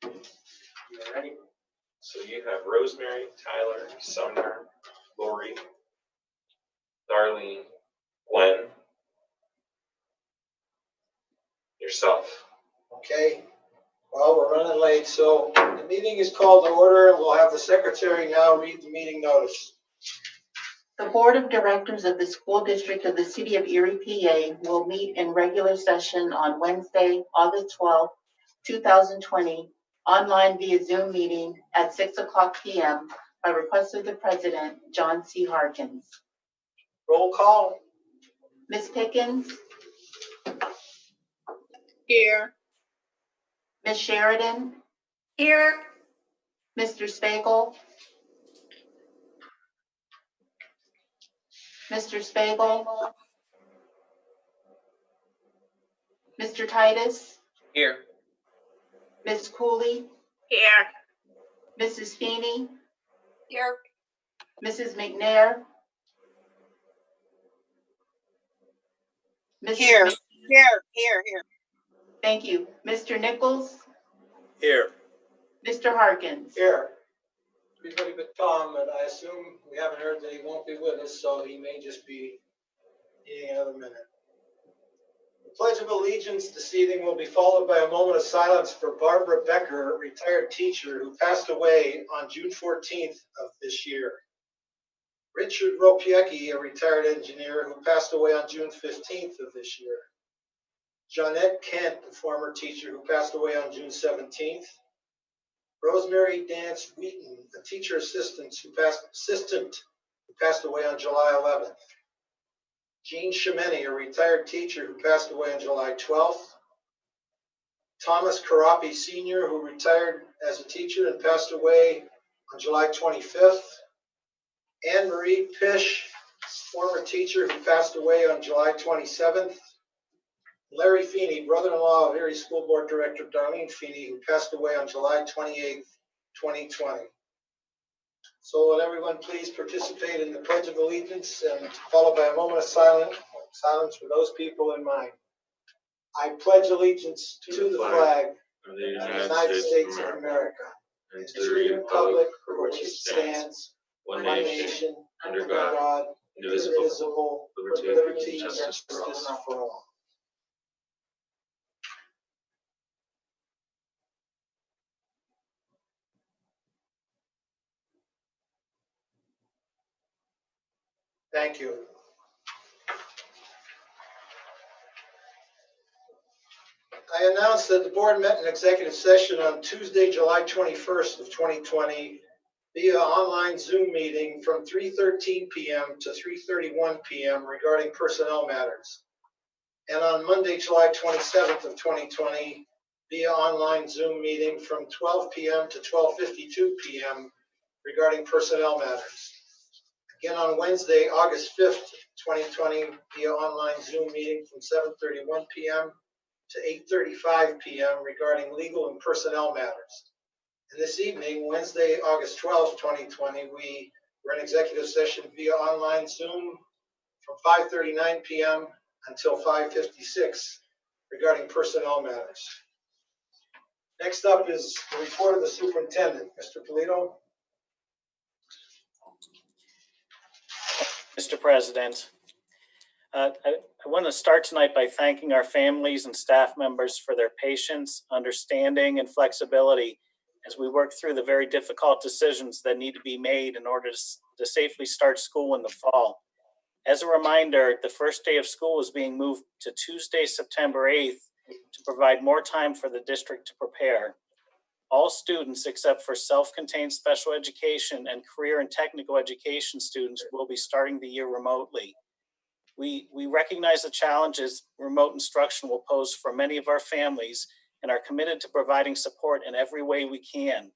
You ready? So you have Rosemary, Tyler, Sumner, Lori, Darlene, Gwen, yourself. Okay. Well, we're running late, so the meeting is called to order, and we'll have the secretary now read the meeting notice. The Board of Directors of the School District of the City of Erie, PA will meet in regular session on Wednesday, August 12th, 2020, online via Zoom meeting at 6:00 p.m. by request of the President, John C. Harkins. Roll call. Ms. Pickens? Here. Ms. Sheridan? Here. Mr. Spagel? Mr. Spagel? Mr. Titus? Here. Ms. Cooley? Here. Mrs. Feeney? Here. Mrs. McNair? Mrs. Here. Mc- Here. Thank you. Mr. Nichols? Here. Mr. Harkins? Here. Everybody but Tom, but I assume we haven't heard that he won't be with us, so he may just be needing another minute. The Pledge of Allegiance this evening will be followed by a moment of silence for Barbara Becker, a retired teacher who passed away on June 14th of this year. Richard Ropiecki, a retired engineer who passed away on June 15th of this year. Jeanette Kent, a former teacher who passed away on June 17th. Rosemary Dance Wheaton, a teacher assistant who passed away on July 11th. Jean Shemeni, a retired teacher who passed away on July 12th. Thomas Karapi Sr., who retired as a teacher and passed away on July 25th. Anne Marie Pish, former teacher who passed away on July 27th. Larry Feeney, brother-in-law of Erie School Board Director Darlene Feeney, who passed away on July 28th, 2020. So will everyone please participate in the Pledge of Allegiance and followed by a moment of silence for those people in mind. I pledge allegiance to the flag Of the of the United States of America and and to the republic for which it stands, one one nation, nation, under under God, God, indivisible, indivisible, with liberty and justice for all. Thank you. I announced that the board met in executive session on Tuesday, July 21st of 2020 via online Zoom meeting from 3:13 p.m. to 3:31 p.m. regarding personnel matters. And on Monday, July 27th of 2020 via online Zoom meeting from 12 p.m. to 12:52 p.m. regarding personnel matters. Again on Wednesday, August 5th, 2020 via online Zoom meeting from 7:31 p.m. to 8:35 p.m. regarding legal and personnel matters. And this evening, Wednesday, August 12th, 2020, we were in executive session via online Zoom from 5:39 p.m. until 5:56 regarding personnel matters. Next up is the report of the superintendent. Mr. Polito. Mr. President, I want to start tonight by thanking our families and staff members for their patience, understanding, and flexibility as we work through the very difficult decisions that need to be made in order to safely start school in the fall. As a reminder, the first day of school is being moved to Tuesday, September 8th to provide more time for the district to prepare. All students except for self-contained special education and career and technical education students will be starting the year remotely. We recognize the challenges remote instruction will pose for many of our families and are committed to providing support in every way we can.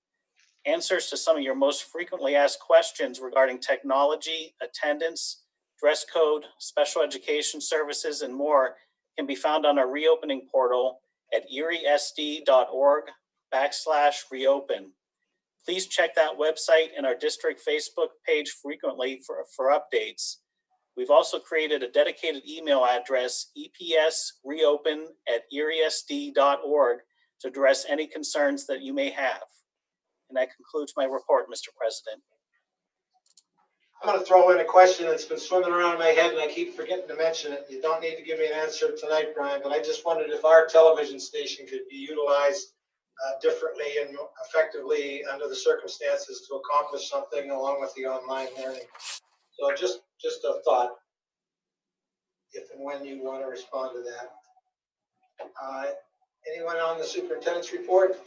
Answers to some of your most frequently asked questions regarding technology, attendance, dress code, special education services, and more can be found on our reopening portal at eriesd.org/reopen. Please check that website and our district Facebook page frequently for updates. We've also created a dedicated email address, epsreopen@eriesd.org, to address any concerns that you may have. And that concludes my report, Mr. President. I'm going to throw in a question that's been swimming around in my head and I keep forgetting to mention it. You don't need to give me an answer tonight, Brian, but I just wondered if our television station could be utilized differently and effectively under the circumstances to accomplish something along with the online learning. So just a thought, if and when you want to respond to that. Anyone on the superintendent's report?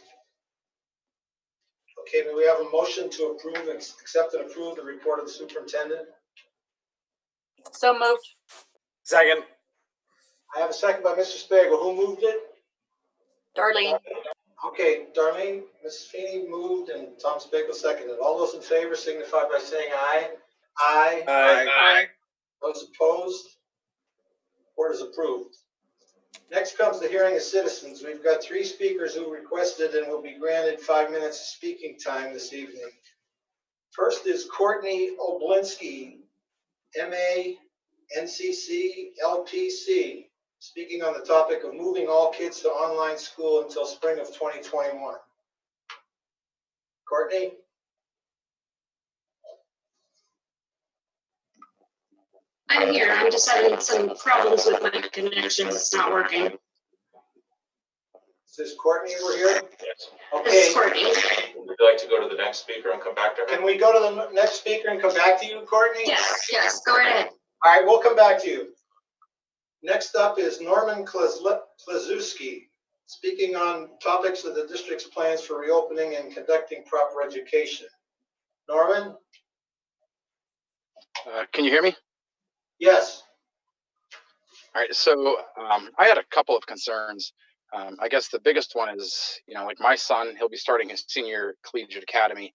Okay, may we have a motion to approve and accept and approve the report of the superintendent? So moved. Second. I have a second by Mr. Spagle. Who moved it? Darlene. Okay, Darlene, Mrs. Feeney moved and Tom Spagle seconded. All those in favor signify by saying aye. Aye. Aye. Those opposed? Report is approved. Next comes the hearing of citizens. We've got 3 speakers who requested and will be granted 5 minutes of speaking time this evening. First is Courtney Oblinski, MA, NCC, LPC, speaking on the topic of moving all kids to online school until spring of 2021. Courtney? I'm here. I'm just having some problems with my connection. It's not working. Is this Courtney we're here? Yes. This Okay, is Courtney. Would you like to go to the next speaker and come back to her? can we go to the next speaker and come back to you, Courtney? Yes, go right ahead. All right, we'll come back to you. Next up is Norman Klazewski, speaking on topics of the district's plans for reopening and conducting proper education. Norman? Can you hear me? Yes. All right, so I had a couple of concerns. I guess the biggest one is, like my son, he'll be starting his senior collegiate academy,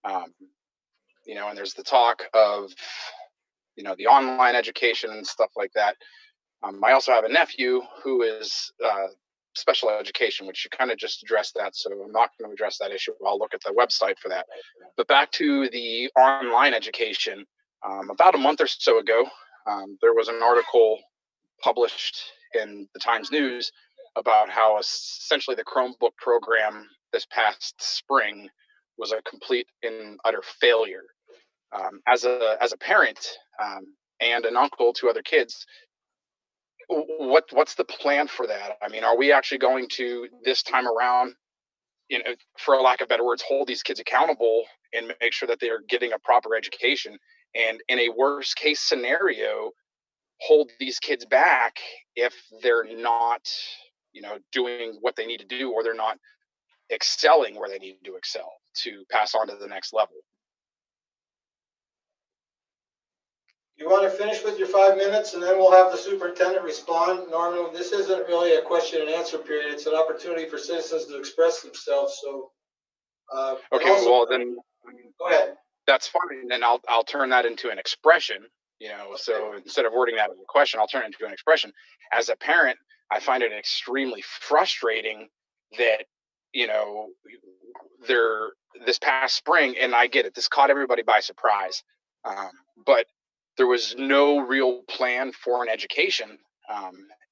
and there's the talk of, the online education and stuff like that. I also have a nephew who is special education, which you kind of just addressed that, so I'm not going to address that issue. I'll look at the website for that. But back to the online education, about a month or so ago, there was an article published in the Times News about how essentially the Chromebook program this past spring was a complete and utter failure. As a parent and an uncle to other kids, what's the plan for that? I mean, are we actually going to this time around, for a lack of better words, hold these kids accountable and make sure that they are getting a proper education? And in a worst case scenario, hold these kids back if they're not, doing what they need to do, or they're not excelling where they need to excel to pass on to the next level. You want to finish with your 5 minutes and then we'll have the superintendent respond. Norman, this isn't really a question and answer period. It's an opportunity for citizens to express themselves. So, Okay, also, well then, go ahead. that's fine. Then I'll turn that into an expression. So instead of wording that as a question, I'll turn it into an expression. As a parent, I find it extremely frustrating that, this past spring, and I get it, this caught everybody by surprise, but there was no real plan for an education.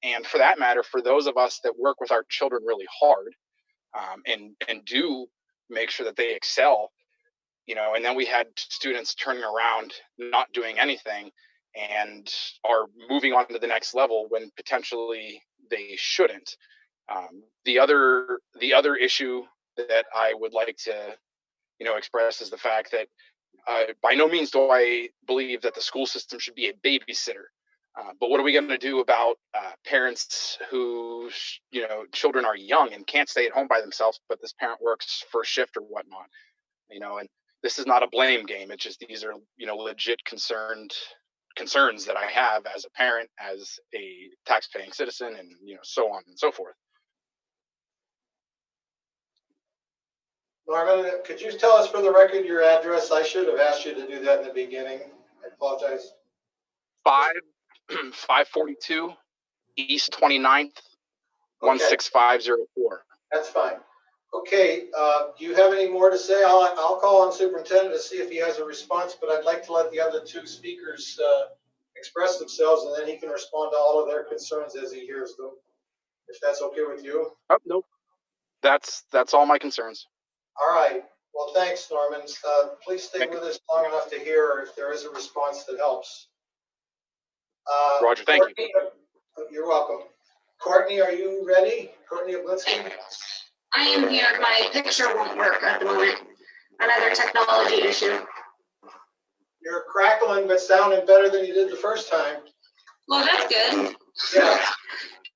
And for that matter, for those of us that work with our children really hard, and do make sure that they excel, and then we had students turning around, not doing anything, and are moving on to the next level when potentially they shouldn't. The other issue that I would like to, express is the fact that by no means do I believe that the school system should be a babysitter. But what are we going to do about parents who, children are young and can't stay at home by themselves, but this parent works first shift or whatnot, and this is not a blame game. It's just, these are, legit concerns that I have as a parent, as a tax-paying citizen, and, so on and so forth. Norman, could you tell us for the record your address? I should have asked you to do that in the beginning. I apologize. 542 East 29th, 16504. That's fine. Okay, do you have any more to say? I'll call on superintendent to see if he has a response, but I'd like to let the other 2 speakers express themselves, and then he can respond to all of their concerns as he hears them, if that's okay with you. Oh, nope. That's all my concerns. All right. Well, thanks, Norman. Please stay with us long enough to hear if there is a response that helps. Roger, thank Courtney, you're welcome. Courtney, are you ready? Courtney Oblinsky? I am here. My picture won't work at the moment. Another technology issue. You're crackling, but sounding better than you did the first time. Well, that's good. Yeah.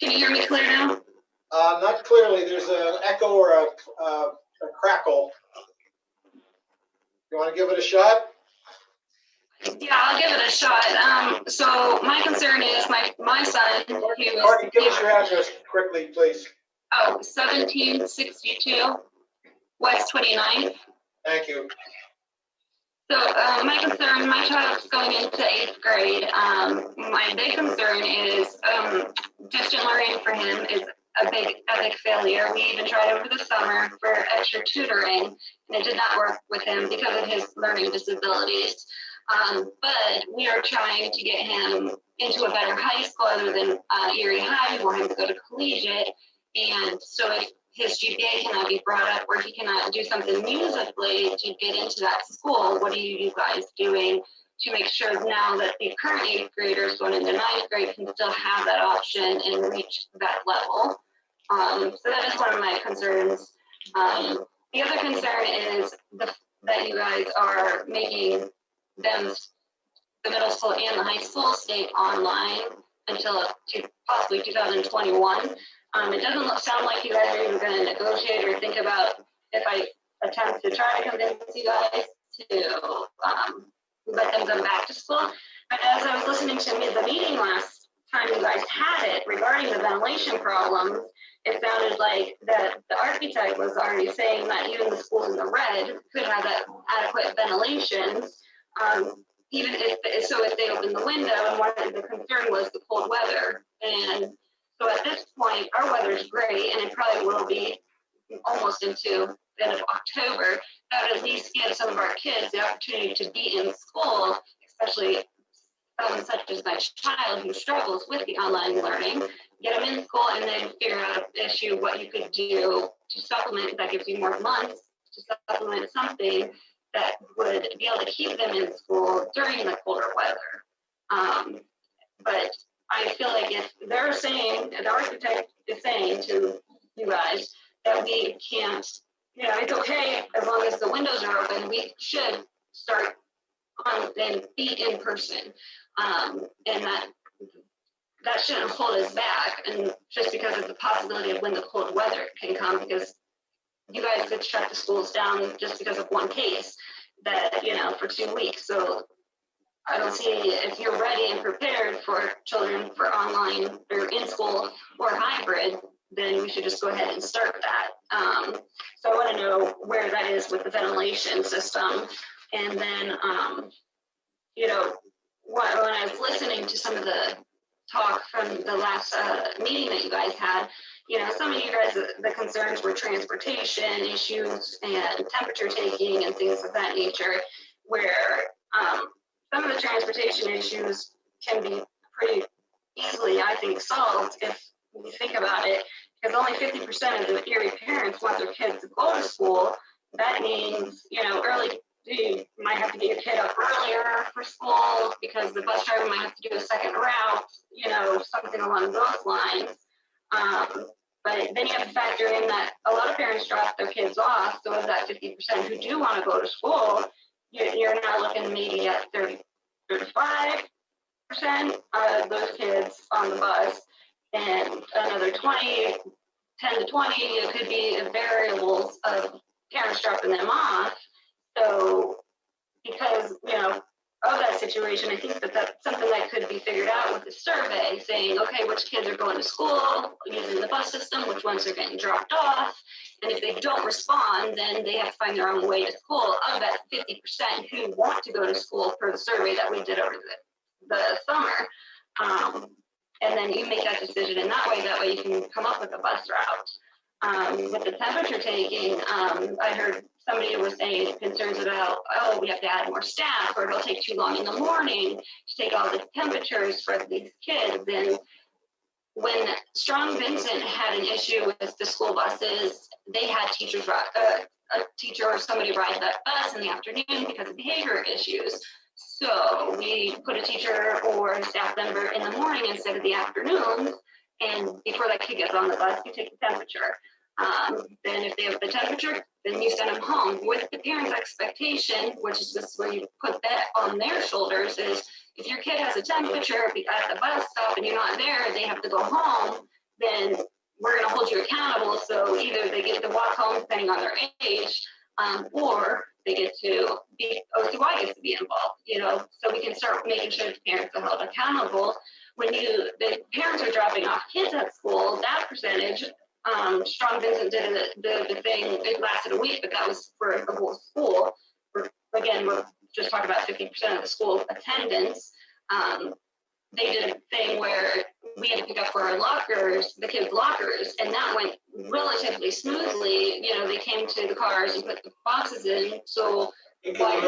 Can you hear me clear now? Not clearly. There's an echo or a crackle. You want to give it a shot? Yeah, I'll give it a shot. So my concern is my son, he was... Courtney, give us your address quickly, please. Oh, 1762 West 29th. Thank you. So my concern, my child's going into 8th grade. My big concern is distant learning for him is a big epic failure. We even tried over the summer for extra tutoring, and it did not work with him because of his learning disabilities. But we are trying to get him into a better high school other than Erie High. We want him to go to collegiate. And so if his GPA cannot be brought up or he cannot do something musically to get into that school, what are you guys doing to make sure now that the current 8th graders going into 9th grade can still have that option and reach that level? So that is one of my concerns. The other concern is that you guys are making them, the middle school and the high school, stay online until possibly 2021. It doesn't sound like you guys are even going to negotiate or think about if I attempt to try to convince you guys to let them go back to school. But as I was listening to the meeting last time you guys had it regarding the ventilation problems, it sounded like that the architect was already saying that even the schools in the red could have that adequate ventilation. Even if they open the window, and one of the concern was the cold weather. And so at this point, our weather is great, and it probably will be almost into the end of October. That would at least give some of our kids the opportunity to be in school, especially such as my child who struggles with the online learning. Get them in school and then figure out an issue, what you could do to supplement. That gives you more months to supplement something that would be able to keep them in school during the colder weather. But I feel like if they're saying, the architect is saying to you guys that we can't, it's okay as long as the windows are open, we should start on and be in person. And that shouldn't hold us back. And just because of the possibility of when the cold weather can come, because you guys could shut the schools down just because of one case that, for 2 weeks. So I don't see, if you're ready and prepared for children for online or in school or hybrid, then we should just go ahead and start that. So I want to know where that is with the ventilation system. And then, when I was listening to some of the talk from the last meeting that you guys had, some of you guys, the concerns were transportation issues and temperature taking and things of that nature, where some of the transportation issues can be pretty easily, I think, solved if you think about it, because only 50% of the Erie parents want their kids to go to school. That means, you might have to get your kid up earlier for school because the bus driver might have to do a second route, something along those lines. But then you have to factor in that a lot of parents drop their kids off. So of that 50% who do want to go to school, you're now looking maybe at 35% of those kids on the bus, and another 10 to 20, it could be variables of parents dropping them off. So because, of that situation, I think that that's something that could be figured out with the survey, saying, okay, which kids are going to school using the bus system, which ones are getting dropped off. And if they don't respond, then they have to find their own way to school. Of that 50% who want to go to school per the survey that we did over the summer. And then you make that decision in that way you can come up with a bus route. With the temperature taking, I heard somebody was saying concerns about, we have to add more staff, or it'll take too long in the morning to take all the temperatures for these kids. And when Strong Vincent had an issue with the school buses, they had teachers, a teacher or somebody ride that bus in the afternoon because of behavior issues. So we put a teacher or a staff member in the morning instead of the afternoon. And before that kid gets on the bus, you take the temperature. Then if they have the temperature, then you send them home with the parent's expectation, which is just where you put that on their shoulders, is if your kid has a temperature at the bus stop and you're not there, they have to go home, then we're going to hold you accountable. So either they get to walk home depending on their age, or they get to be, OCY gets to be involved, so we can start making sure the parents are held accountable. When the parents are dropping off kids at school, that percentage, Strong Vincent did the thing, it lasted a week, but that was for the whole school. Again, we're just talking about 50% of the school attendance. They did a thing where we had to pick up for our lockers, the kids' lockers, and that went relatively smoothly. They came to the cars and put the boxes in. So, what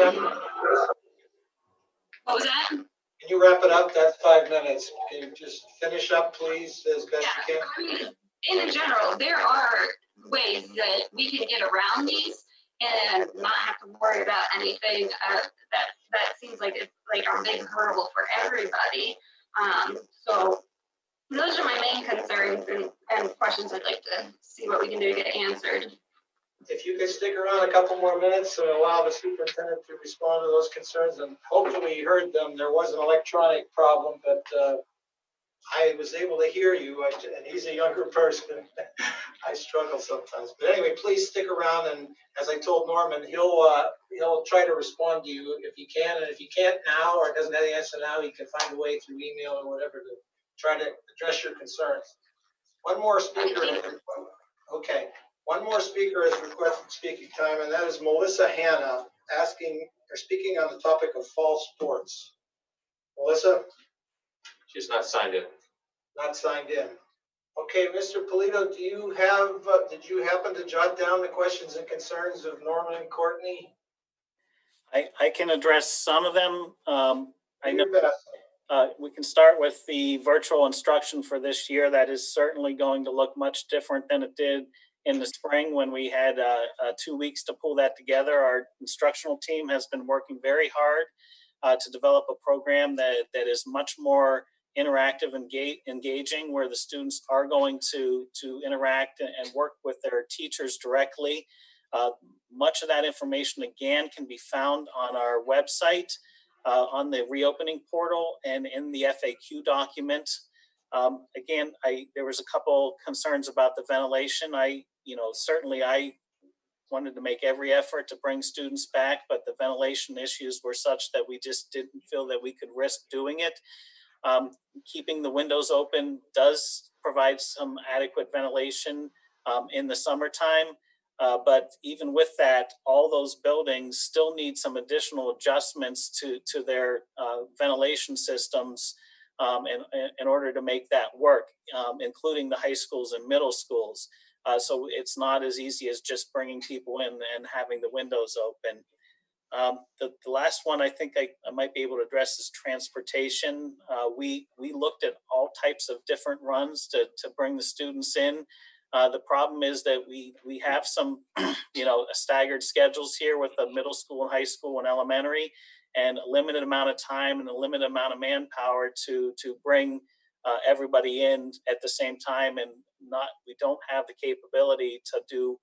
was that? Can you wrap it up? That's 5 minutes. Can you just finish up, please, as best you can? I mean, in general, there are ways that we can get around these and not have to worry about anything that seems like it's like a big hurdle for everybody. So those are my main concerns and questions I'd like to see what we can do to get answered. If you could stick around a couple more minutes and allow the superintendent to respond to those concerns, and hopefully you heard them. There was an electronic problem, but I was able to hear you, and he's a younger person. I struggle sometimes. But anyway, please stick around, and as I told Norman, he'll try to respond to you if he can, and if he can't now or doesn't have the answer now, he can find a way through email or whatever to try to address your concerns. One more speaker. Okay. One more speaker has requested speaking time, and that is Melissa Hanna, speaking on the topic of fall sports. Melissa? She's not signed in. Not signed in. Okay, Mr. Polito, did you happen to jot down the questions and concerns of Norman and Courtney? I can address some of them. I know Do your best. we can start with the virtual instruction for this year. That is certainly going to look much different than it did in the spring when we had 2 weeks to pull that together. Our instructional team has been working very hard to develop a program that is much more interactive and engaging, where the students are going to interact and work with their teachers directly. Much of that information, again, can be found on our website, on the reopening portal, and in the FAQ document. Again, there was a couple concerns about the ventilation. Certainly I wanted to make every effort to bring students back, but the ventilation issues were such that we just didn't feel that we could risk doing it. Keeping the windows open does provide some adequate ventilation in the summertime. But even with that, all those buildings still need some additional adjustments to their ventilation systems in order to make that work, including the high schools and middle schools. So it's not as easy as just bringing people in and having the windows open. The last one I think I might be able to address is transportation. We looked at all types of different runs to bring the students in. The problem is that we have some, staggered schedules here with the middle school and high school and elementary, and a limited amount of time and a limited amount of manpower to bring everybody in at the same time, and we don't have the capability to do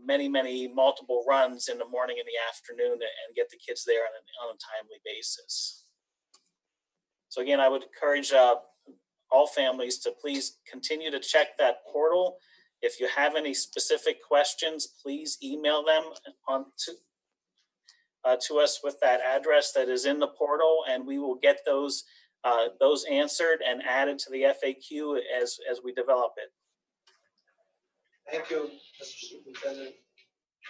many multiple runs in the morning and the afternoon and get the kids there on a timely basis. So again, I would encourage all families to please continue to check that portal. If you have any specific questions, please email them to us with that address that is in the portal, and we will get those answered and added to the FAQ as we develop it. Thank you, Mr. Superintendent.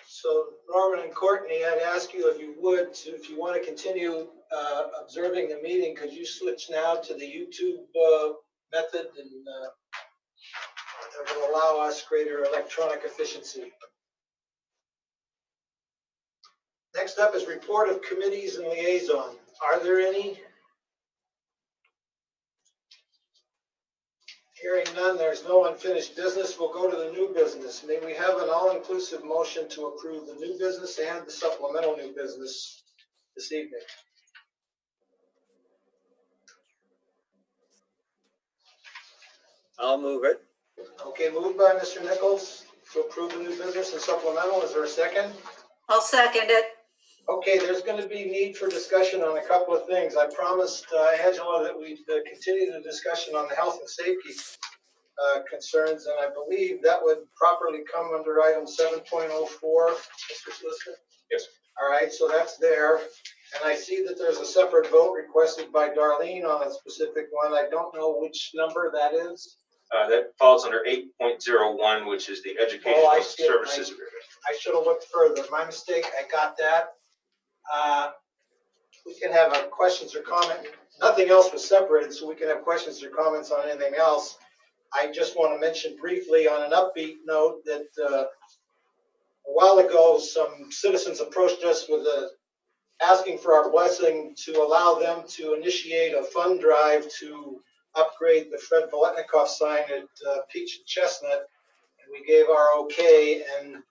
So Norman and Courtney, I'd ask you if you want to continue observing the meeting, could you switch now to the YouTube method, and that will allow us greater electronic efficiency. Next up is report of committees and liaison. Are there any? Hearing none, there's no unfinished business. We'll go to the new business. May we have an all-inclusive motion to approve the new business and the supplemental new business this evening? I'll move it. Okay, moved by Mr. Nichols to approve the new business and supplemental. Is there a second? I'll second it. Okay, there's going to be need for discussion on a couple of things. I promised Angela that we'd continue the discussion on the health and safety concerns, and I believe that would properly come under item 7.04, Mr. Solicitor? Yes. All right, so that's there. And I see that there's a separate vote requested by Darlene on a specific one. I don't know which number that is. That falls under 8.01, which is the educational I see it. services agreement. I should have looked further. My mistake. I got that. We can have questions or comments. Nothing else was separated, so we can have questions or comments on anything else. I just want to mention briefly on an upbeat note that a while ago, some citizens approached us with asking for our blessing to allow them to initiate a fund drive to upgrade the Fred Voletnikoff sign at Peach and Chestnut. And we gave our okay, and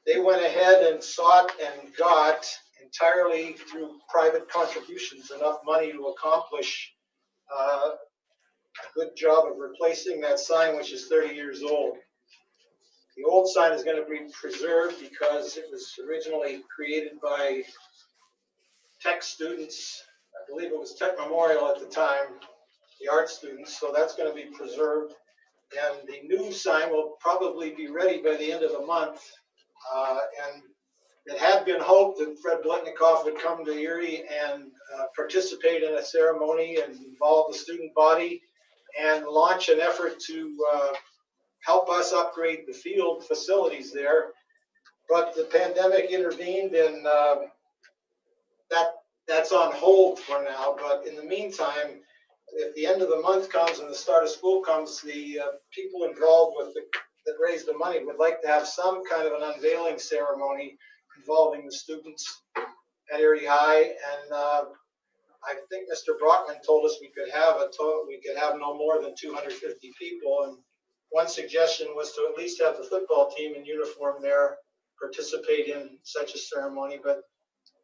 they went ahead and sought and got entirely through private contributions enough money to accomplish a good job of replacing that sign, which is 30 years old. The old sign is going to be preserved because it was originally created by tech students. I believe it was Tech Memorial at the time, the art students, so that's going to be preserved. And the new sign will probably be ready by the end of the month. And it had been hoped that Fred Voletnikoff would come to Erie and participate in a ceremony and involve the student body and launch an effort to help us upgrade the field facilities there. But the pandemic intervened, and that's on hold for now. But in the meantime, if the end of the month comes and the start of school comes, the people involved with that raised the money would like to have some kind of an unveiling ceremony involving the students at Erie High. And I think Mr. Brockman told us we could have no more than 250 people. And one suggestion was to at least have the football team in uniform there participate in such a ceremony. But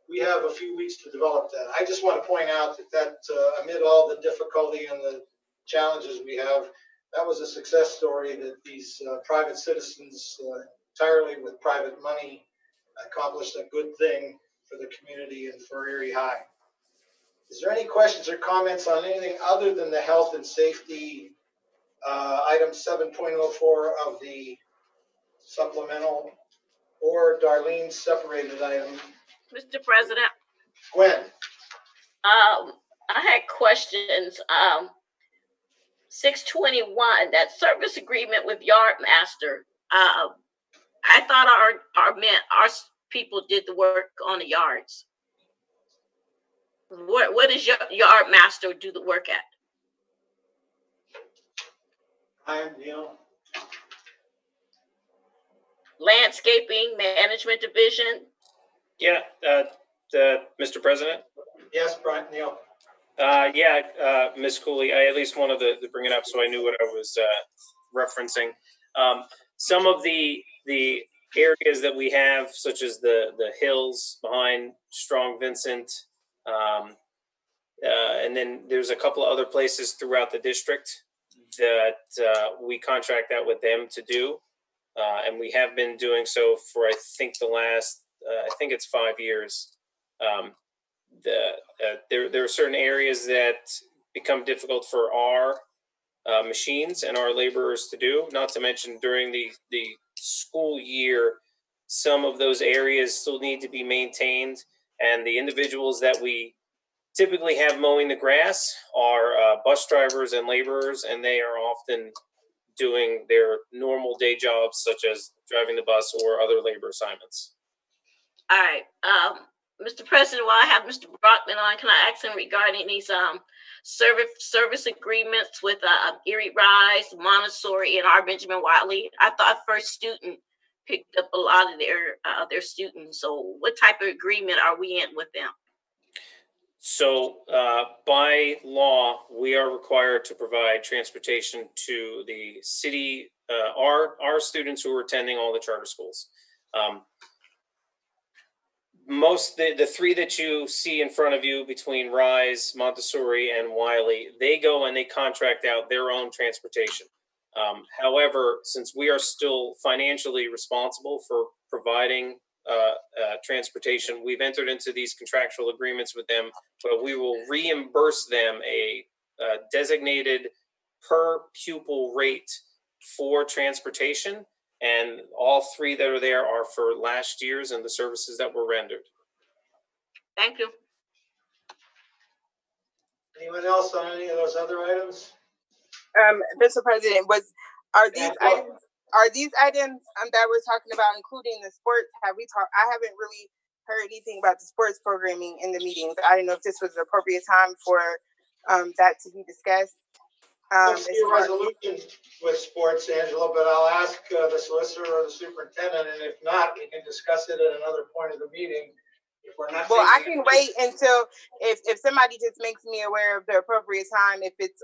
we have a few weeks to develop that. I just want to point out that amid all the difficulty and the challenges we have, that was a success story that these private citizens, entirely with private money, accomplished a good thing for the community and for Erie High. Is there any questions or comments on anything other than the health and safety item 7.04 of the supplemental or Darlene's separated item? Mr. President, Gwen? I had questions. 621, that service agreement with Yardmaster. I thought our people did the work on the yards. What does Yardmaster do the work at? I'm Neil. Landscaping Management Division. Yeah, Mr. President. Yes, Brian, Neil. Ms. Cooley, I at least wanted to bring it up so I knew what I was referencing. Some of the areas that we have, such as the hills behind Strong Vincent, and then there's a couple of other places throughout the district that we contract out with them to do, and we have been doing so for I think the last I think it's 5 years. There are certain areas that become difficult for our machines and our laborers to do, not to mention during the school year, some of those areas still need to be maintained, and the individuals that we typically have mowing the grass are bus drivers and laborers, and they are often doing their normal day jobs such as driving the bus or other labor assignments. All right. Mr. President, while I have Mr. Brockman on, can I ask him regarding these service agreements with Erie Rise, Montessori, and our Benjamin Wiley? I thought First Student picked up a lot of their students. So what type of agreement are we in with them? So by law, we are required to provide transportation to the city, our students who are attending all the charter schools. The three that you see in front of you between Rise, Montessori, and Wiley, they go and they contract out their own transportation. However, since we are still financially responsible for providing transportation, we've entered into these contractual agreements with them, but we will reimburse them a designated per pupil rate for transportation. And all three that are there are for last year's and the services that were rendered. Thank you. Anyone else on any of those other items? Mr. President, are these Yeah, items that we're talking about, including the sports? I haven't really heard anything about the sports programming in the meetings. I didn't know if this was the appropriate time for that to be discussed. I don't see a resolution with sports, Angela, but I'll ask the solicitor or the superintendent, and if not, we can discuss it at another point of the meeting. If we're not. Well, I can wait until if somebody just makes me aware of the appropriate time, if it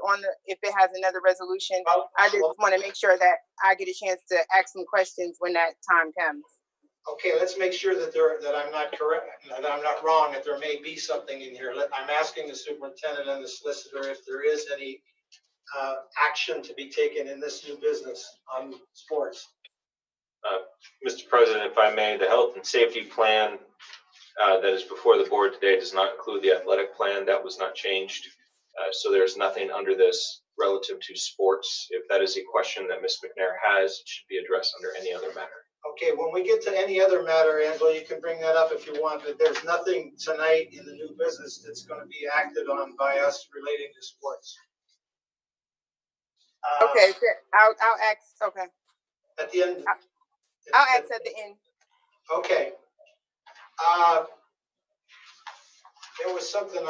has another resolution. I just want to make sure that I get a chance to ask some questions when that time comes. Okay, let's make sure that I'm not correct, that I'm not wrong, that there may be something in here. I'm asking the superintendent and the solicitor if there is any action to be taken in this new business on sports. Mr. President, if I may, the health and safety plan that is before the board today does not include the athletic plan. That was not changed. So there's nothing under this relative to sports. If that is a question that Ms. McNair has, it should be addressed under any other matter. Okay, when we get to any other matter, Angela, you can bring that up if you want, but there's nothing tonight in the new business that's going to be acted on by us relating to sports. Okay, I'll ask. Okay. At the end. I'll ask at the end. Okay. There was something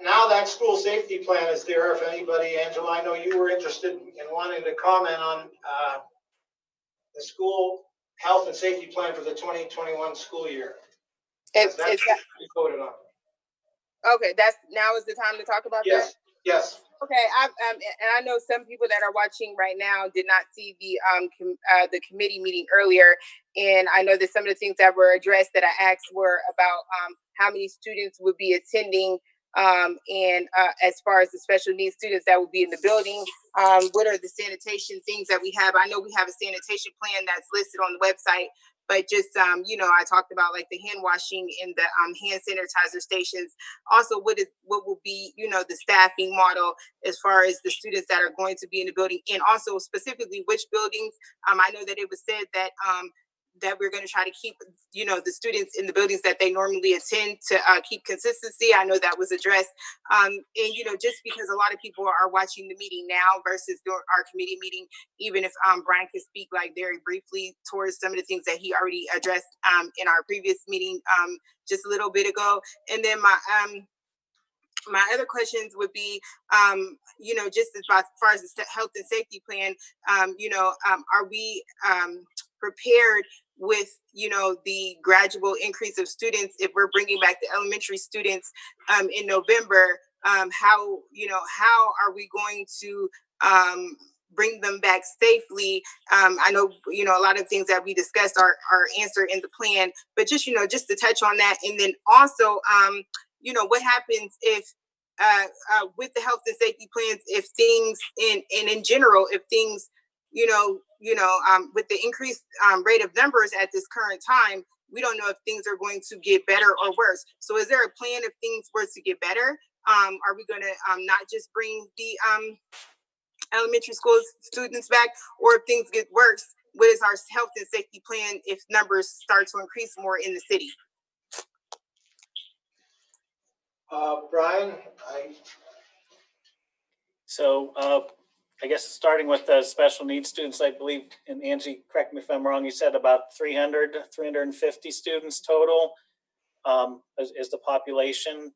now that school safety plan is there. If anybody, Angela, I know you were interested in wanting to comment on the school health and safety plan for the 2021 school year. That's we voted on. Okay, now is the time to talk about that? Yes, yes. Okay, and I know some people that are watching right now did not see the committee meeting earlier, and I know that some of the things that were addressed that I asked were about how many students would be attending, and as far as the special needs students that will be in the building, what are the sanitation things that we have? I know we have a sanitation plan that's listed on the website, but just, I talked about like the hand washing and the hand sanitizer stations. Also, what will be, the staffing model as far as the students that are going to be in the building, and also specifically which buildings. I know that it was said that that we're going to try to keep, the students in the buildings that they normally attend to keep consistency. I know that was addressed. And, just because a lot of people are watching the meeting now versus our committee meeting, even if Brian could speak like very briefly towards some of the things that he already addressed in our previous meeting just a little bit ago. And then my other questions would be, just as far as the health and safety plan, are we prepared with, the gradual increase of students if we're bringing back the elementary students in November? How are we going to bring them back safely? I know, a lot of things that we discussed are answered in the plan, but just to touch on that. And then also, what happens if with the health and safety plans, if things in general, if things, with the increased rate of numbers at this current time, we don't know if things are going to get better or worse. So is there a plan if things were to get better? Are we going to not just bring the elementary school students back, or if things get worse, what is our health and safety plan if numbers start to increase more in the city? Brian, So I guess starting with the special needs students, I believe, and Angie, correct me if I'm wrong, you said about 350 students total is the population.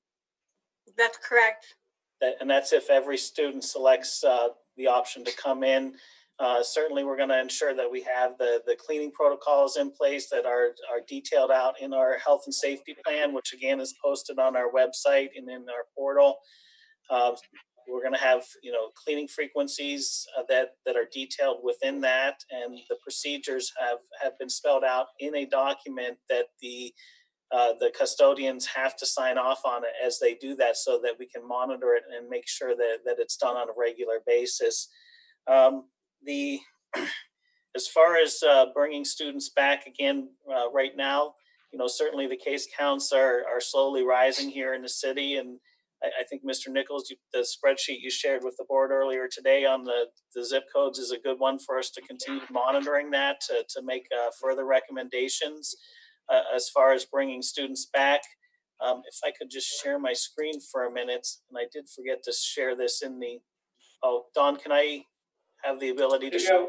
That's correct. And that's if every student selects the option to come in. Certainly, we're going to ensure that we have the cleaning protocols in place that are detailed out in our health and safety plan, which again is posted on our website and in our portal. We're going to have, cleaning frequencies that are detailed within that, and the procedures have been spelled out in a document that the custodians have to sign off on it as they do that, so that we can monitor it and make sure that it's done on a regular basis. As far as bringing students back again, right now, certainly the case counts are slowly rising here in the city, and I think Mr. Nichols, the spreadsheet you shared with the board earlier today on the zip codes is a good one for us to continue monitoring that to make further recommendations as far as bringing students back. If I could just share my screen for a minute, and I did forget to share this in the, Dawn, can I have the ability to share?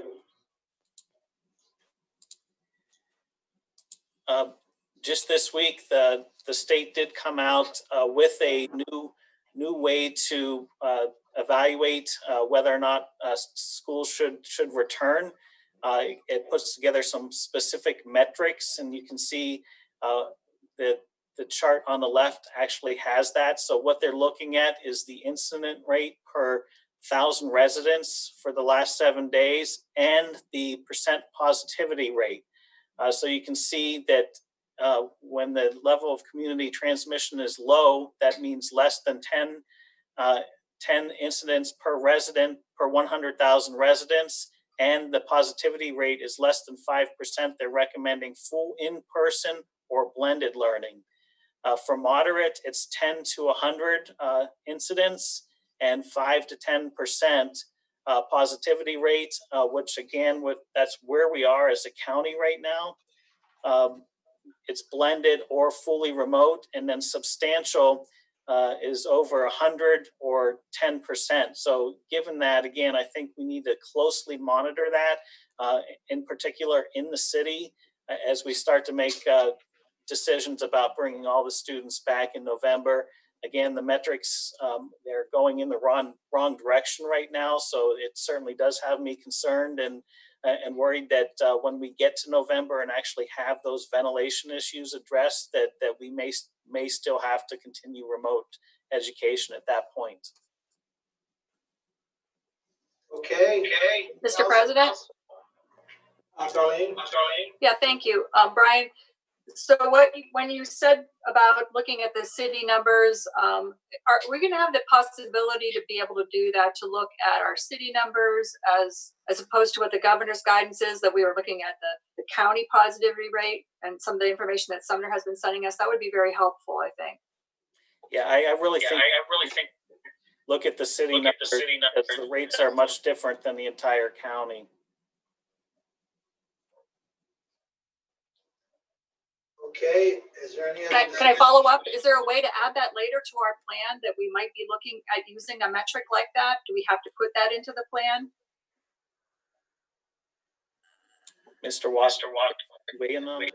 Just this week, the state did come out with a new way to evaluate whether or not schools should return. It puts together some specific metrics, and you can see that the chart on the left actually has that. So what they're looking at is the incident rate per 1,000 residents for the last 7 days and the percent positivity rate. So you can see that when the level of community transmission is low, that means less than 10 incidents per resident per 100,000 residents, and the positivity rate is less than 5%. They're recommending full in-person or blended learning. For moderate, it's 10 to 100 incidents and 5 to 10% positivity rate, which again, that's where we are as a county right now. It's blended or fully remote, and then substantial is over 100 or 10%. So given that, again, I think we need to closely monitor that, in particular in the city, as we start to make decisions about bringing all the students back in November. Again, the metrics, they're going in the wrong direction right now. So it certainly does have me concerned and worried that when we get to November and actually have those ventilation issues addressed, that we may still have to continue remote education at that point. Okay. Mr. President? Darlene? Yeah, thank you. Brian, so when you said about looking at the city numbers, are we going to have the possibility to be able to do that, to look at our city numbers as opposed to what the governor's guidance is, that we were looking at the county positivity rate and some of the information that Sumner has been sending us? That would be very helpful, I think. Yeah, I really think look at the city numbers. The rates are much different than the entire county. Okay, is there any other? Can I follow up? Is there a way to add that later to our plan, that we might be looking at using a metric like that? Do we have to put that into the plan? Mr. Watt, weigh in on that?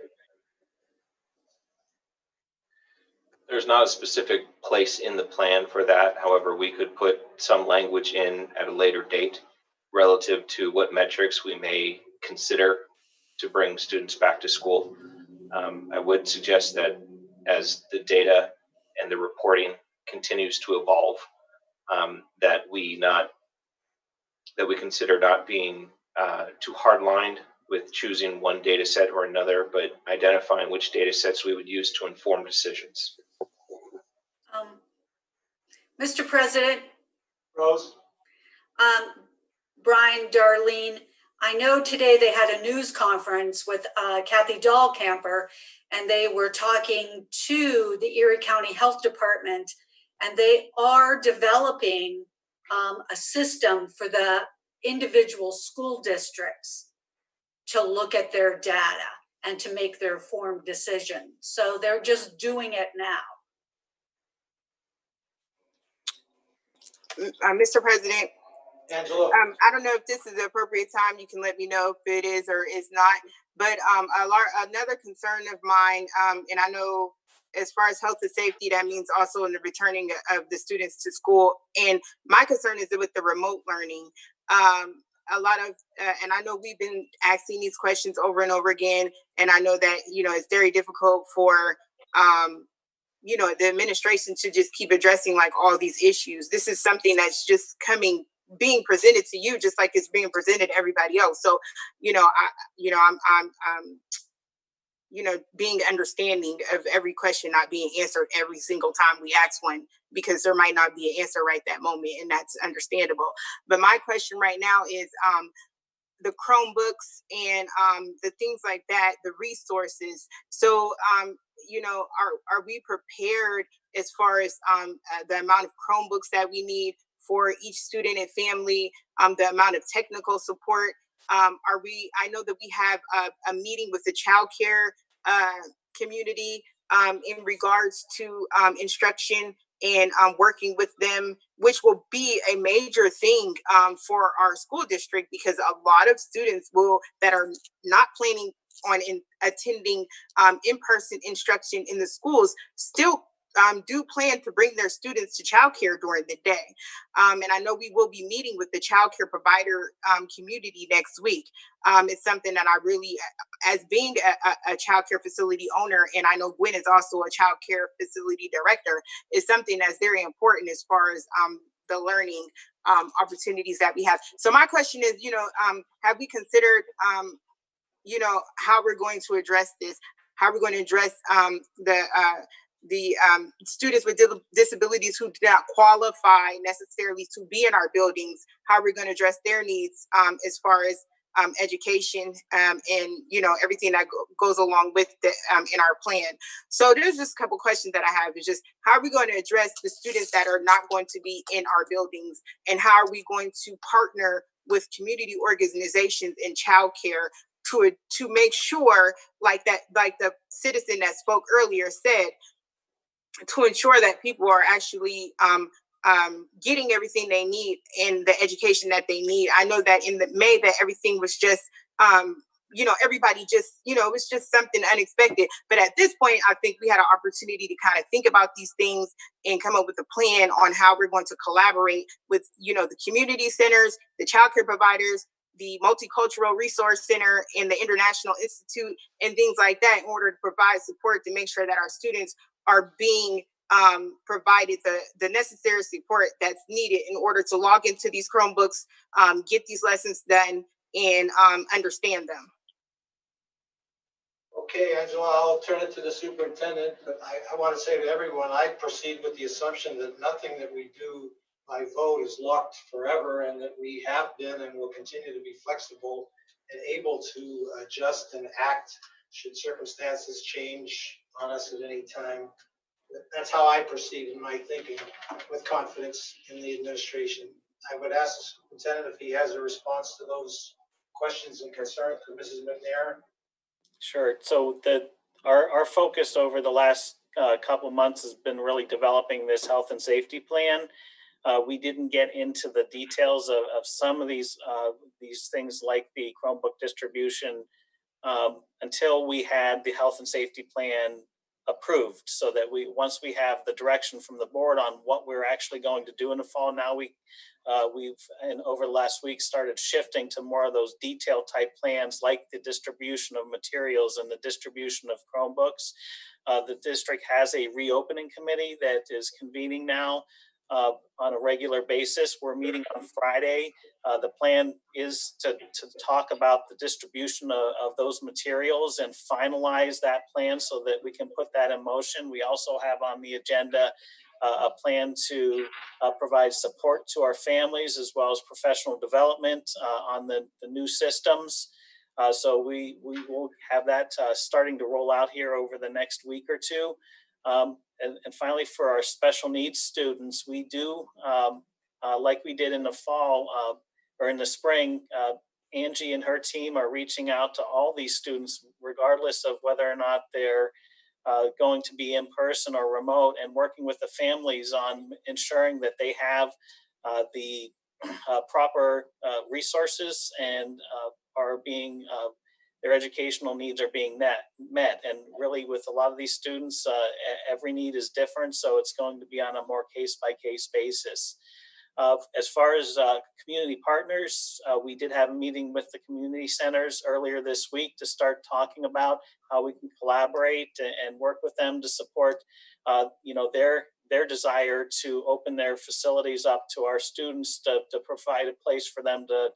There's not a specific place in the plan for that. However, we could put some language in at a later date relative to what metrics we may consider to bring students back to school. I would suggest that as the data and the reporting continues to evolve, that we consider not being too hard-lined with choosing one data set or another, but identifying which data sets we would use to inform decisions. Mr. President. Rose? Brian, Darlene, I know today they had a news conference with Kathy Dahlkamper, and they were talking to the Erie County Health Department, and they are developing a system for the individual school districts to look at their data and to make their informed decision. So they're just doing it now. Mr. President, Angela? I don't know if this is the appropriate time. You can let me know if it is or is not. But another concern of mine, and I know as far as health and safety, that means also in the returning of the students to school. And my concern is with the remote learning. a lot of, and I know we've been asking these questions over and over again, and I know that, it's very difficult for, the administration to just keep addressing like all these issues. This is something that's just being presented to you, just like it's being presented to everybody else. So, I'm being understanding of every question not being answered every single time we ask one, because there might not be an answer right that moment, and that's understandable. But my question right now is, the Chromebooks and the things like that, the resources. So, are we prepared as far as the amount of Chromebooks that we need for each student and family, the amount of technical support? I know that we have a meeting with the child care community in regards to instruction and working with them, which will be a major thing for our school district, because a lot of students that are not planning on attending in-person instruction in the schools still do plan to bring their students to childcare during the day. And I know we will be meeting with the childcare provider community next week. It's something that I really, as being a childcare facility owner, and I know Gwen is also a childcare facility director, is something that's very important as far as the learning opportunities that we have. So my question is, have we considered, how we're going to address this? How we're going to address the students with disabilities who do not qualify necessarily to be in our buildings? How we're going to address their needs as far as education and everything that goes along with the in our plan. So there's just a couple questions that I have. Is just, how are we going to address the students that are not going to be in our buildings, and how are we going to partner with community organizations in childcare to make sure, like the citizen that spoke earlier said, to ensure that people are actually getting everything they need in the education that they need. I know that in the May that everything was just, everybody just, it was just something unexpected. But at this point, I think we had an opportunity to kind of think about these things and come up with a plan on how we're going to collaborate with, the community centers, the childcare providers, the Multicultural Resource Center, and the International Institute, and things like that, in order to provide support to make sure that our students are being provided the necessary support that's needed in order to log into these Chromebooks, get these lessons done, and understand them. Okay, Angela, I'll turn it to the superintendent, but I want to say to everyone, I proceed with the assumption that nothing that we do by vote is locked forever, and that we have been and will continue to be flexible and able to adjust and act should circumstances change on us at any time. That's how I proceed in my thinking, with confidence in the administration. I would ask the superintendent if he has a response to those questions and concerns from Mrs. McNair. Sure. So our focus over the last couple months has been really developing this health and safety plan. We didn't get into the details of some of these things like the Chromebook distribution until we had the health and safety plan approved, so that once we have the direction from the board on what we're actually going to do in the fall, now we've over the last week started shifting to more of those detailed type plans, like the distribution of materials and the distribution of Chromebooks. The district has a reopening committee that is convening now on a regular basis. We're meeting on Friday. The plan is to talk about the distribution of those materials and finalize that plan so that we can put that in motion. We also have on the agenda a plan to provide support to our families, as well as professional development on the new systems. So we will have that starting to roll out here over the next week or two. And finally, for our special needs students, we do, like we did in the fall or in the spring, Angie and her team are reaching out to all these students, regardless of whether or not they're going to be in person or remote, and working with the families on ensuring that they have the proper resources and are being their educational needs are being met. And really, with a lot of these students, every need is different, so it's going to be on a more case-by-case basis. As far as community partners, we did have a meeting with the community centers earlier this week to start talking about how we can collaborate and work with them to support, their desire to open their facilities up to our students to provide a place for them to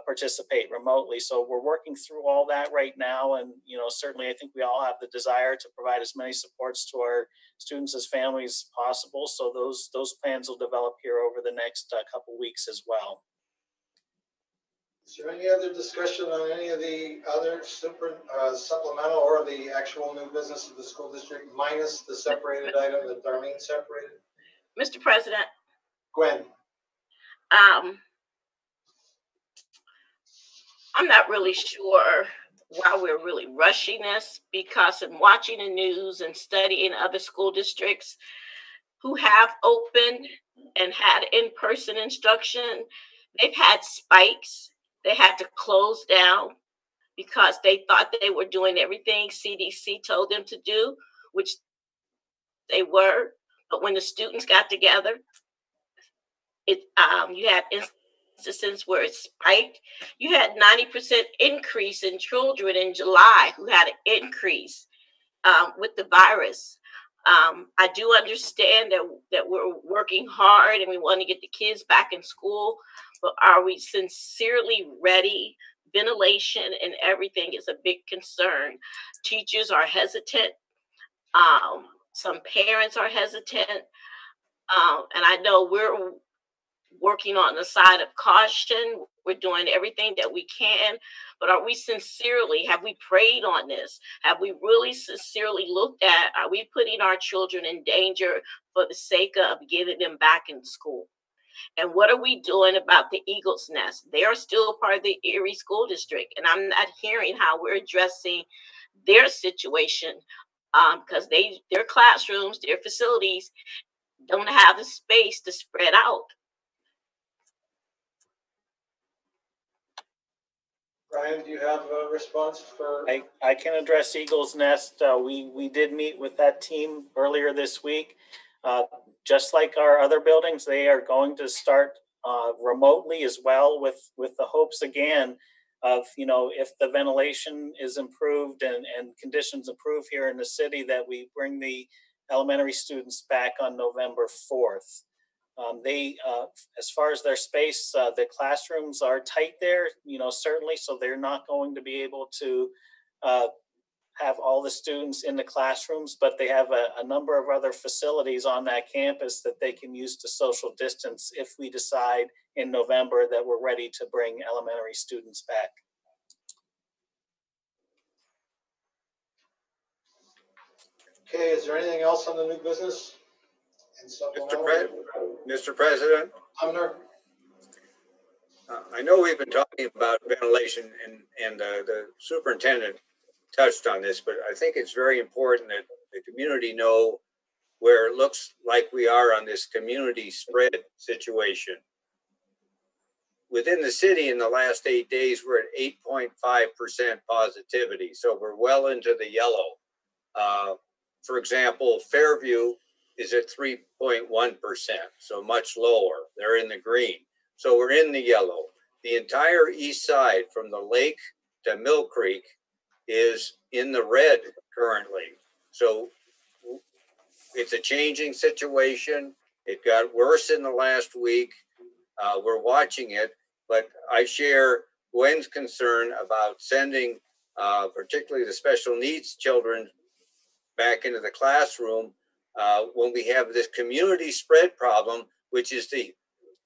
participate remotely. So we're working through all that right now. And, certainly I think we all have the desire to provide as many supports to our students as families as possible. So those plans will develop here over the next couple weeks as well. Is there any other discussion on any of the other supplemental or the actual new business of the school district minus the separated item that Darlene separated? Mr. President, Gwen. I'm not really sure why we're really rushing this, because in watching the news and studying other school districts who have opened and had in-person instruction, they've had spikes. They had to close down because they thought they were doing everything CDC told them to do, which they were. But when the students got together, you had instances where it spiked. You had 90% increase in children in July who had an increase with the virus. I do understand that we're working hard and we want to get the kids back in school, but are we sincerely ready? Ventilation and everything is a big concern. Teachers are hesitant. Some parents are hesitant. And I know we're working on the side of caution. We're doing everything that we can, but have we prayed on this? Have we really sincerely looked at, are we putting our children in danger for the sake of getting them back in school? And what are we doing about the Eagles Nest? They are still part of the Erie School District, and I'm not hearing how we're addressing their situation because their classrooms, their facilities don't have the space to spread out. Brian, do you have a response for? I can address Eagles Nest. We did meet with that team earlier this week. Just like our other buildings, they are going to start remotely as well, with the hopes again of, if the ventilation is improved and conditions improve here in the city, that we bring the elementary students back on November 4th. As far as their space, the classrooms are tight there, certainly, so they're not going to be able to have all the students in the classrooms, but they have a number of other facilities on that campus that they can use to social distance if we decide in November that we're ready to bring elementary students back. Okay, is there anything else on the new business? Mr. President, I know we've been talking about ventilation and the superintendent touched on this, but I think it's very important that the community know where it looks like we are on this community spread situation. Within the city in the last 8 days, we're at 8.5% positivity. So we're well into the yellow. For example, Fairview is at 3.1%, so much lower. They're in the green. So we're in the yellow. The entire east side from the lake to Mill Creek is in the red currently. So it's a changing situation. It got worse in the last week. We're watching it, but I share Gwen's concern about sending particularly the special needs children back into the classroom when we have this community spread problem, which is the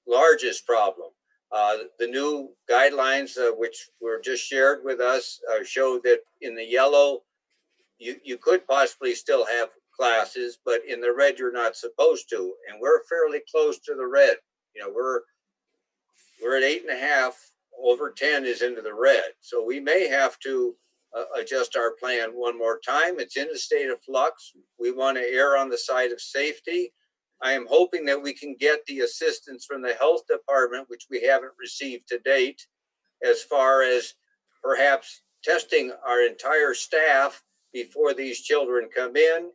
largest problem. The new guidelines, which were just shared with us, show that in the yellow, you could possibly still have classes, but in the red, you're not supposed to. And we're fairly close to the red. We're at 8.5, over 10 is into the red. So we may have to adjust our plan one more time. It's in a state of flux. We want to err on the side of safety. I am hoping that we can get the assistance from the health department, which we haven't received to date, as far as perhaps testing our entire staff before these children come in.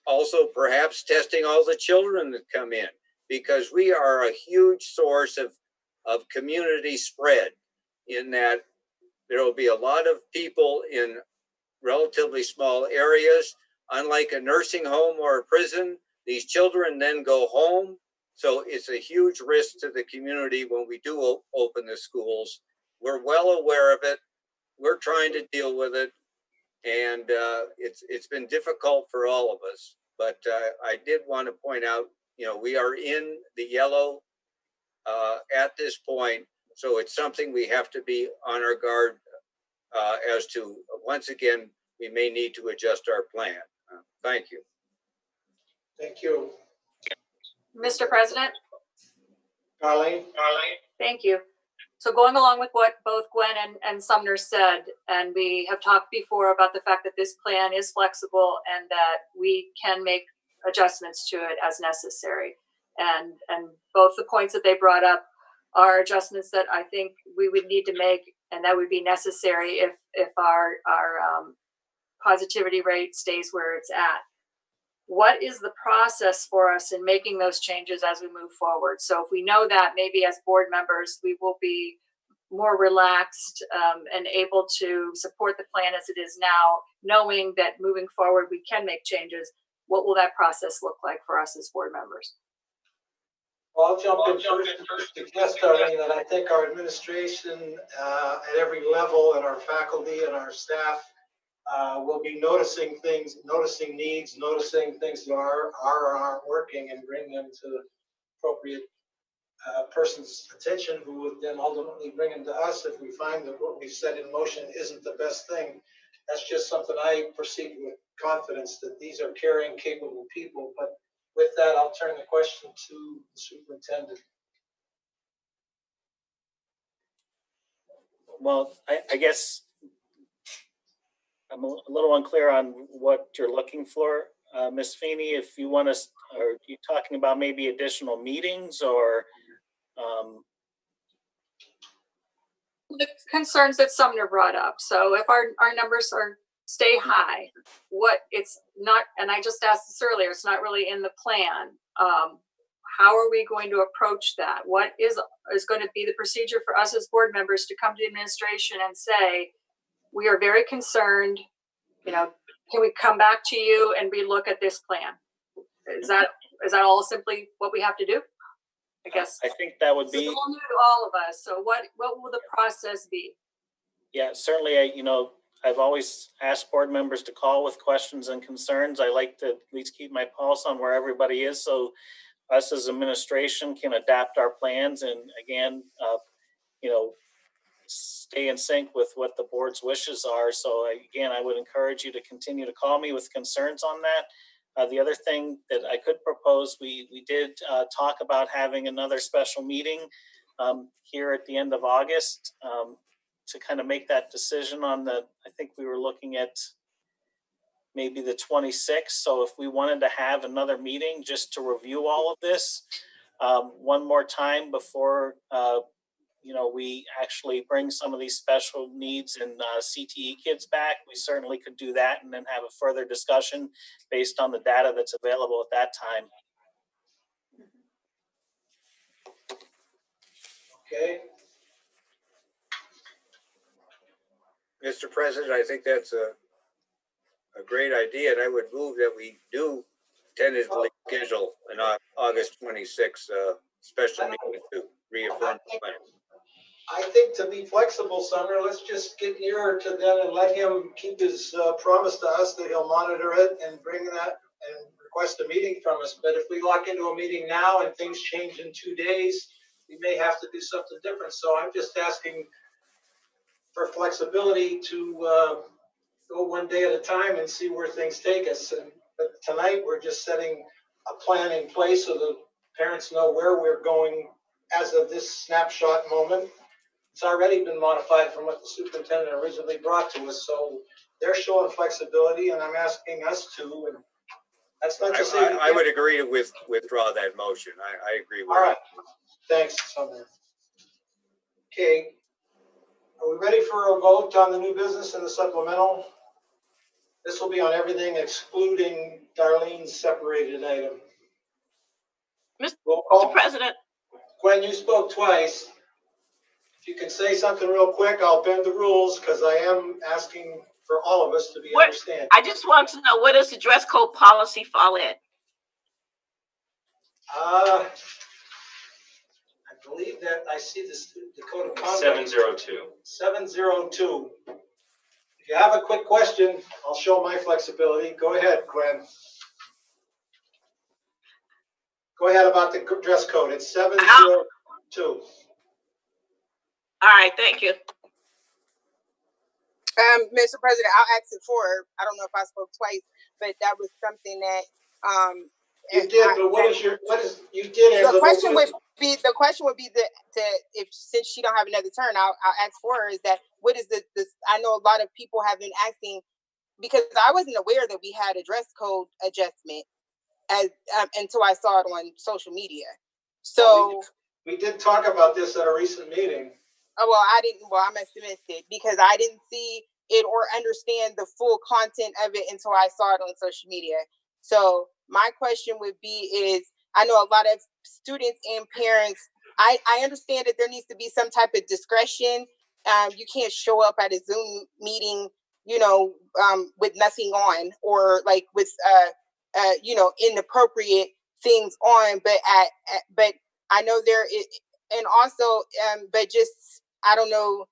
Also, perhaps testing all the children that come in. because we are a huge source of community spread, in that there will be a lot of people in relatively small areas. Unlike a nursing home or a prison, these children then go home. So it's a huge risk to the community when we do open the schools. We're well aware of it. We're trying to deal with it. And it's been difficult for all of us. But I did want to point out, we are in the yellow at this point. So it's something we have to be on our guard as to, once again, we may need to adjust our plan. Thank you. Thank you. Mr. President, Darlene? thank you. So going along with what both Gwen and Sumner said, and we have talked before about the fact that this plan is flexible and that we can make adjustments to it as necessary. And both the points that they brought up are adjustments that I think we would need to make, and that would be necessary if our positivity rate stays where it's at. What is the process for us in making those changes as we move forward? So if we know that, maybe as board members, we will be more relaxed and able to support the plan as it is now, knowing that moving forward, we can make changes. What will that process look like for us as board members? Well, I'll jump in first to suggest, Darlene, that I think our administration at every level, and our faculty and our staff will be noticing things, noticing needs, noticing things that are or aren't working, and bring them to the appropriate person's attention, who would then ultimately bring them to us if we find that what we've set in motion isn't the best thing. That's just something I proceed with confidence, that these are caring, capable people. But with that, I'll turn the question to the superintendent. Well, I guess I'm a little unclear on what you're looking for, Ms. Feeney. If you want us, are you talking about maybe additional meetings or? The concerns that Sumner brought up. So if our numbers stay high, what it's not, and I just asked this earlier, it's not really in the plan. How are we going to approach that? What is going to be the procedure for us as board members to come to the administration and say, we are very concerned, can we come back to you and relook at this plan? Is that all simply what we have to do? I guess. I think that would be. It's all new to all of us. So what will the process be? Yeah, certainly. I've always asked board members to call with questions and concerns. I like to at least keep my pulse on where everybody is, so us as administration can adapt our plans and again, stay in sync with what the board's wishes are. So again, I would encourage you to continue to call me with concerns on that. The other thing that I could propose, we did talk about having another special meeting here at the end of August to kind of make that decision on I think we were looking at maybe the 26th. So if we wanted to have another meeting just to review all of this one more time before we actually bring some of these special needs and CTE kids back, we certainly could do that and then have a further discussion based on the data that's available at that time. Okay. Mr. President, I think that's a great idea, and I would move that we do tentatively schedule an August 26th special meeting to reaffirm the plan. I think to be flexible, Sumner, let's just get nearer to them and let him keep his promise to us that he'll monitor it and bring that and request a meeting from us. But if we lock into a meeting now and things change in 2 days, we may have to do something different. So I'm just asking for flexibility to go 1 day at a time and see where things take us. But tonight we're just setting a plan in place so the parents know where we're going as of this snapshot moment. It's already been modified from what the superintendent originally brought to us. So they're showing flexibility, and I'm asking us to. And that's not to say I would agree to withdraw that motion. I agree with all right. Thanks, Sumner. Okay. Are we ready for a vote on the new business and the supplemental? This will be on everything excluding Darlene's separated item. Mr. Roll call. President. Gwen, you spoke twice. If you can say something real quick, I'll bend the rules because I am asking for all of us to be understanding. I just want to know, what does the dress code policy fall in? I believe that I see the code of conduct. 702. 702. If you have a quick question, I'll show my flexibility. Go ahead, Gwen. Go ahead about the dress code. It's 702. All right, thank you. Mr. President, I'll ask it for her. I don't know if I spoke twice, but that was something that you did. But you did answer. The question would be if since she don't have another turn, I'll ask for her. Is that what is this? I know a lot of people have been asking because I wasn't aware that we had a dress code adjustment until I saw it on social media. So we did talk about this at a recent meeting. Oh, well, I didn't. Well, I must have missed it because I didn't see it or understand the full content of it until I saw it on social media. So my question would be is, I know a lot of students and parents, I understand that there needs to be some type of discretion. You can't show up at a Zoom meeting, with nothing on or like with, inappropriate things on, but I know there is, and also, but just, I don't know,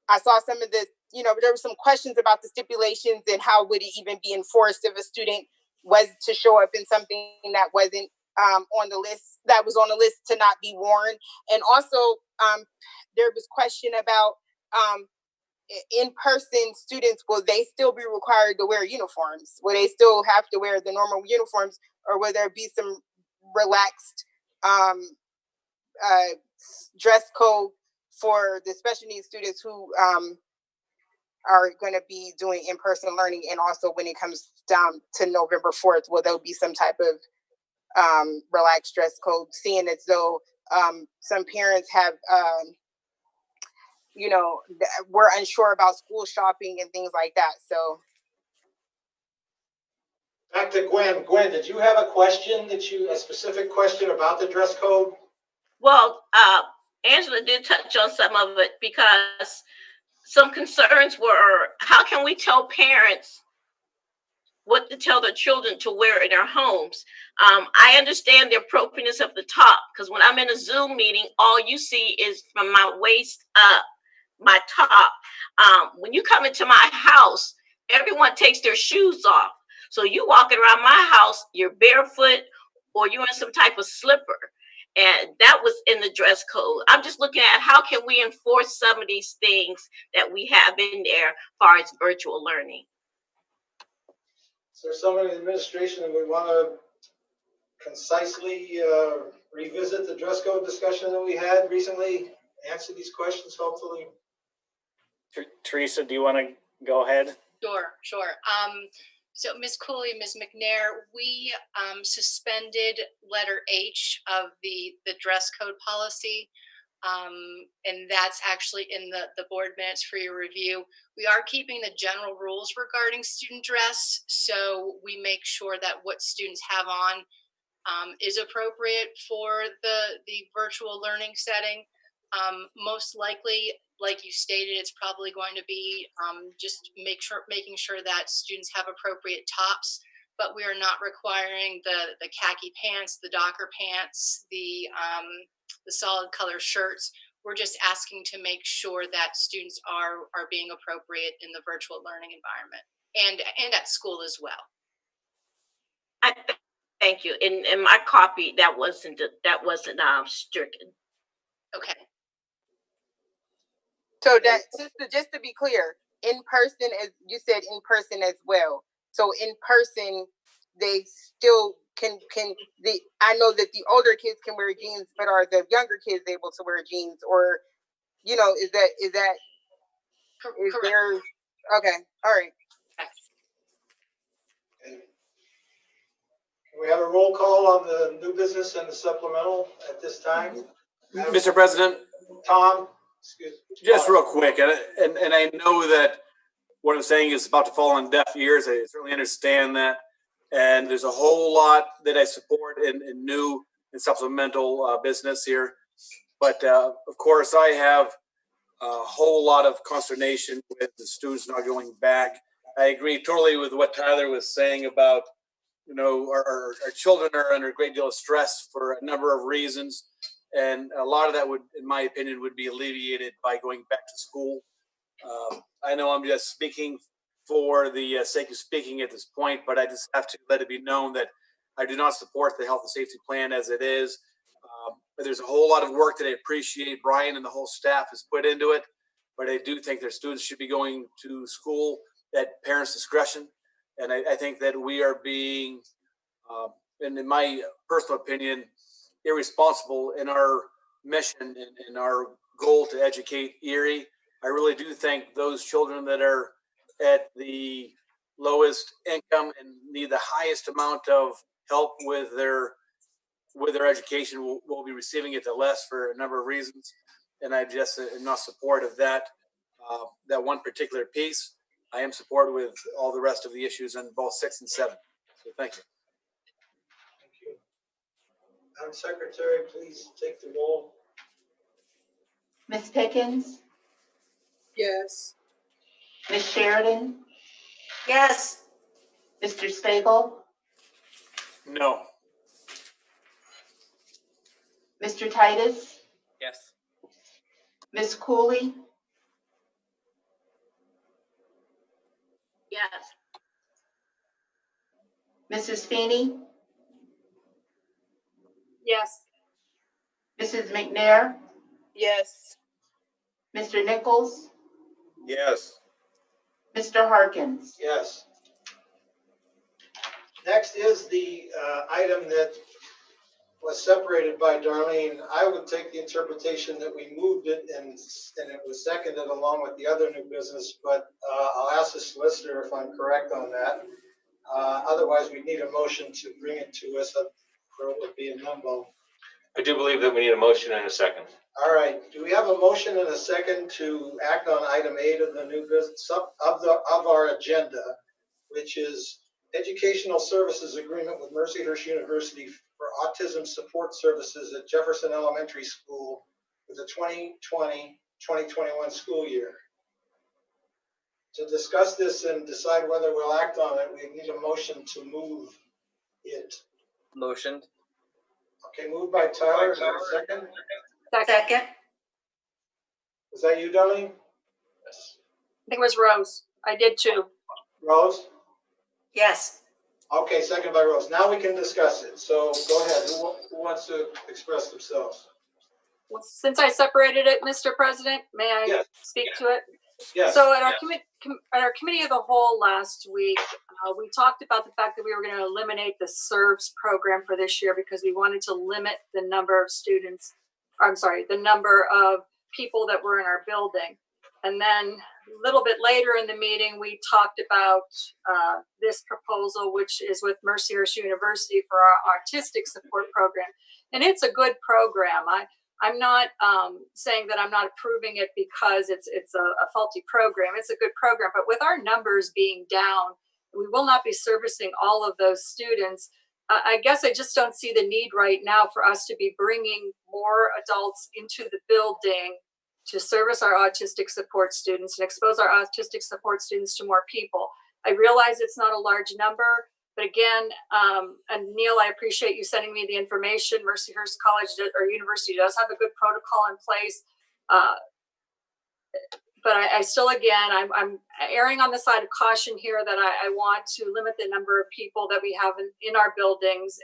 I saw some of this, there were some questions about the stipulations and how would it even be enforced if a student was to show up in something that wasn't on the list, that was on the list to not be worn. And also, there was question about in-person students, will they still be required to wear uniforms? Will they still have to wear the normal uniforms, or will there be some relaxed dress code for the special needs students who are going to be doing in-person learning? And also when it comes down to November 4th, will there be some type of relaxed dress code, seeing as though some parents have, we're unsure about school shopping and things like that. So. Back to Gwen. Gwen, did you have a specific question about the dress code? Well, Angela did touch on some of it because some concerns were, how can we tell parents what to tell their children to wear in their homes? I understand the appropriateness of the top, because when I'm in a Zoom meeting, all you see is from my waist up, my top. When you come into my house, everyone takes their shoes off. So you walking around my house, you're barefoot or you're in some type of slipper. And that was in the dress code. I'm just looking at how can we enforce some of these things that we have in there as far as virtual learning. Is there someone in the administration that would want to concisely revisit the dress code discussion that we had recently? Answer these questions, hopefully. Teresa, do you want to go ahead? Sure. So Ms. Cooley, Ms. McNair, we suspended letter H of the dress code policy. And that's actually in the board minutes for your review. We are keeping the general rules regarding student dress. So we make sure that what students have on is appropriate for the virtual learning setting. Most likely, like you stated, it's probably going to be just making sure that students have appropriate tops, but we are not requiring the khaki pants, the Docker pants, the solid color shirts. We're just asking to make sure that students are being appropriate in the virtual learning environment and at school as well. Thank you. In my copy, that wasn't stricken. Okay. So that just to be clear, in person, as you said, in person as well. So in person, they still can I know that the older kids can wear jeans, but are the younger kids able to wear jeans, or is there okay, all right. Can we have a roll call on the new business and the supplemental at this time? Mr. President, Tom, just real quick, and I know that what I'm saying is about to fall on deaf ears. I certainly understand that. And there's a whole lot that I support in new and supplemental business here. But of course, I have a whole lot of consternation with the students not going back. I agree totally with what Tyler was saying about, our children are under a great deal of stress for a number of reasons. And a lot of that would, in my opinion, would be alleviated by going back to school. I know I'm just speaking for the sake of speaking at this point, but I just have to let it be known that I do not support the health and safety plan as it is. But there's a whole lot of work that I appreciate Brian and the whole staff has put into it. But I do think their students should be going to school at parents' discretion. And I think that we are being, and in my personal opinion, irresponsible in our mission and in our goal to educate Erie. I really do think those children that are at the lowest income and need the highest amount of help with their education will be receiving it the less for a number of reasons. And I just am not supportive of that one particular piece. I am supportive with all the rest of the issues on both 6 and 7. So thank you. Thank you. Madam Secretary, please take the roll. Ms. Pickens, Yes. Ms. Sheridan, Yes. Mr. Stagel, No. Mr. Titus, Yes. Ms. Cooley, Yes. Mrs. Feeney, Yes. Mrs. McNair, Yes. Mr. Nichols, Yes. Mr. Harkins. Yes. Next is the item that was separated by Darlene. I would take the interpretation that we moved it and it was seconded along with the other new business, but I'll ask the solicitor if I'm correct on that. Otherwise, we need a motion to bring it to us, or it would be a number. I do believe that we need a motion and a second. All right, do we have a motion and a second to act on item 8 of the new business of our agenda, which is educational services agreement with Mercyhurst University for autism support services at Jefferson Elementary School for the 2020-2021 school year? To discuss this and decide whether we'll act on it, we need a motion to move it. Motioned. Okay, moved by Tyler. Is there a second? Second. Was that you, Darlene? Yes. I think it was Rose. I did too. Rose? Yes. Okay, second by Rose. Now we can discuss it. So go ahead. Who wants to express themselves? Well, since I separated it, Mr. President, may I Yes. speak to it? Yes. So at our committee of the whole last week, we talked about the fact that we were going to eliminate the SERVS program for this year because we wanted to limit the number of students, the number of people that were in our building. And then a little bit later in the meeting, we talked about this proposal, which is with Mercyhurst University for our autistic support program. And it's a good program. I'm not saying that I'm not approving it because it's a faulty program. It's a good program, but with our numbers being down, we will not be servicing all of those students. I guess I just don't see the need right now for us to be bringing more adults into the building to service our autistic support students and expose our autistic support students to more people. I realize it's not a large number, but again, and Neil, I appreciate you sending me the information. Mercyhurst College or University does have a good protocol in place. But I still, again, I'm erring on the side of caution here that I want to limit the number of people that we have in our buildings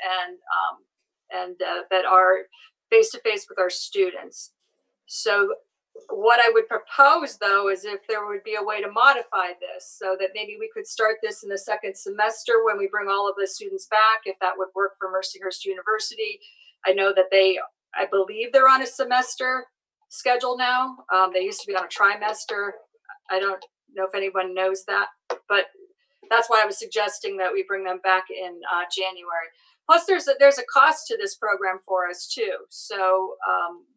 and that are face-to-face with our students. So what I would propose, though, is if there would be a way to modify this so that maybe we could start this in the second semester when we bring all of the students back, if that would work for Mercyhurst University. I know that I believe they're on a semester schedule now. They used to be on a trimester. I don't know if anyone knows that, but that's why I was suggesting that we bring them back in January. Plus, there's a cost to this program for us too. So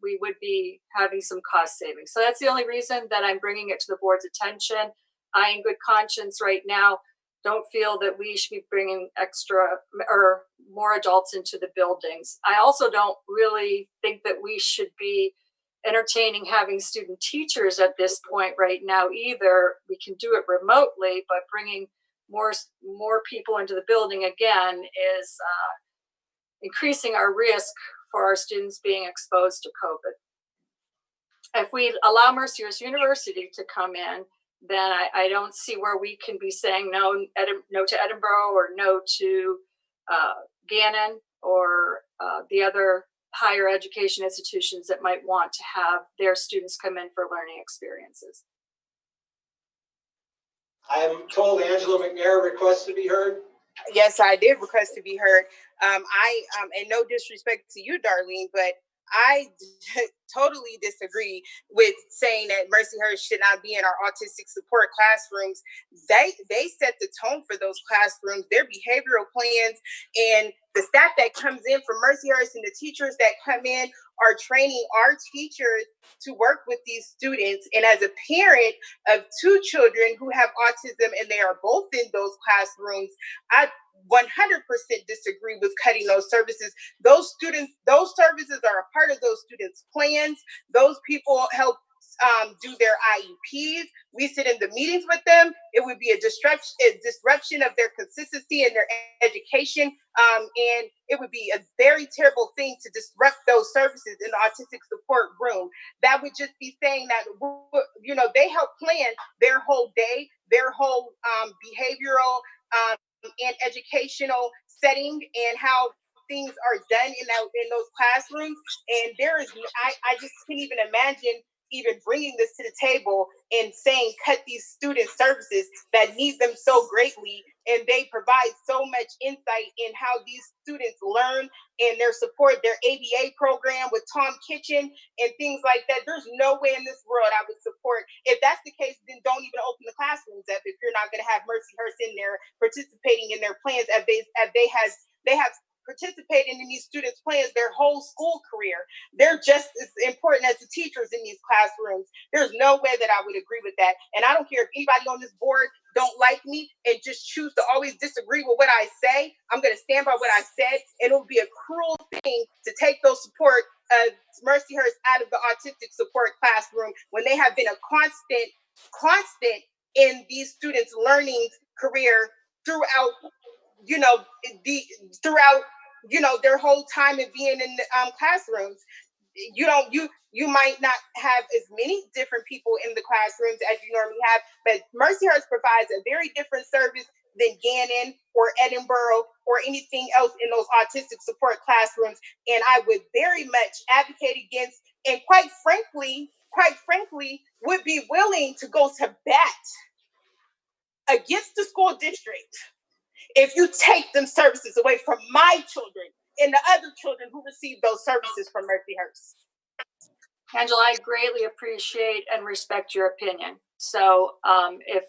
we would be having some cost savings. So that's the only reason that I'm bringing it to the board's attention. I, in good conscience right now, don't feel that we should be bringing extra or more adults into the buildings. I also don't really think that we should be entertaining having student teachers at this point right now either. We can do it remotely, but bringing more people into the building again is increasing our risk for our students being exposed to COVID. If we allow Mercyhurst University to come in, then I don't see where we can be saying no to Edinburgh or no to Gannon or the other higher education institutions that might want to have their students come in for learning experiences. I'm told Angela McNair requests to be heard. Yes, I did request to be heard. And no disrespect to you, Darlene, but I totally disagree with saying that Mercyhurst should not be in our autistic support classrooms. They set the tone for those classrooms, their behavioral plans, and the staff that comes in from Mercyhurst and the teachers that come in are training our teachers to work with these students. And as a parent of two children who have autism and they are both in those classrooms, I 100% disagree with cutting those services. Those services are a part of those students' plans. Those people help do their IEPs. We sit in the meetings with them. It would be a disruption of their consistency in their education. And it would be a very terrible thing to disrupt those services in the autistic support room. That would just be saying that, they help plan their whole day, their whole behavioral and educational setting and how things are done in those classrooms. And I just can't even imagine even bringing this to the table and saying cut these student services that need them so greatly, and they provide so much insight in how these students learn and their support, their ABA program with Tom Kitchen and things like that. There's no way in this world I would support. If that's the case, then don't even open the classrooms up if you're not going to have Mercyhurst in there participating in their plans as they have participating in these students' plans their whole school career. They're just as important as the teachers in these classrooms. There's no way that I would agree with that. And I don't care if anybody on this board don't like me and just choose to always disagree with what I say. I'm going to stand by what I said, and it would be a cruel thing to take those support Mercyhurst out of the autistic support classroom when they have been a constant in these students' learning career throughout their whole time of being in classrooms. You might not have as many different people in the classrooms as you normally have, but Mercyhurst provides a very different service than Gannon or Edinburgh or anything else in those autistic support classrooms. And I would very much advocate against, and quite frankly, would be willing to go to bat against the school district if you take them services away from my children and the other children who receive those services from Mercyhurst. Angela, I greatly appreciate and respect your opinion. So if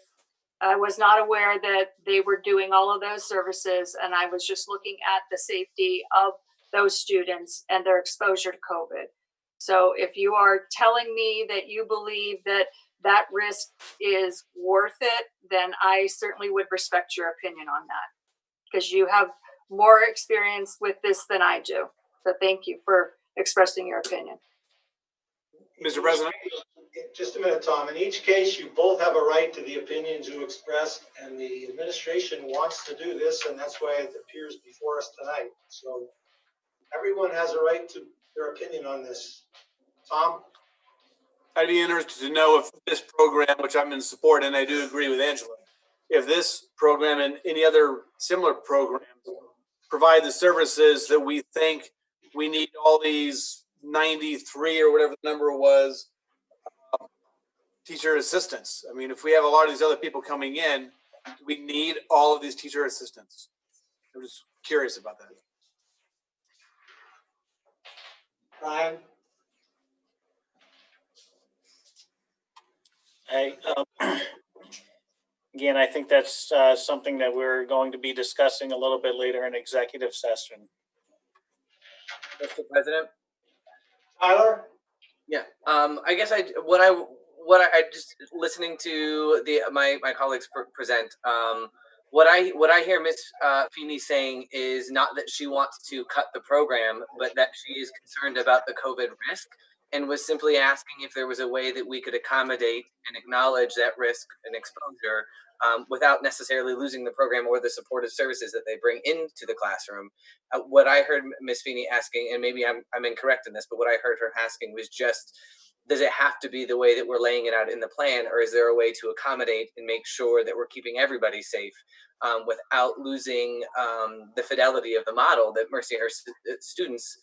I was not aware that they were doing all of those services, and I was just looking at the safety of those students and their exposure to COVID. So if you are telling me that you believe that that risk is worth it, then I certainly would respect your opinion on that, because you have more experience with this than I do. So thank you for expressing your opinion. Mr. President. Just a minute, Tom. In each case, you both have a right to the opinions you expressed, and the administration wants to do this, and that's why it appears before us tonight. So everyone has a right to their opinion on this. Tom? I'd be interested to know if this program, which I'm in support, and I do agree with Angela, if this program and any other similar programs provide the services that we think we need all these 93 or whatever the number was, teacher assistants. I mean, if we have a lot of these other people coming in, do we need all of these teacher assistants? I'm just curious about that. Ryan? Again, I think that's something that we're going to be discussing a little bit later in executive session. Mr. President? Tyler? Yeah. I guess I just listening to my colleagues present. What I hear Miss Feeney saying is not that she wants to cut the program, but that she is concerned about the COVID risk and was simply asking if there was a way that we could accommodate and acknowledge that risk and exposure without necessarily losing the program or the supportive services that they bring into the classroom. What I heard Miss Feeney asking, and maybe I'm incorrect in this, but what I heard her asking was just, does it have to be the way that we're laying it out in the plan, or is there a way to accommodate and make sure that we're keeping everybody safe without losing the fidelity of the model that Mercyhurst students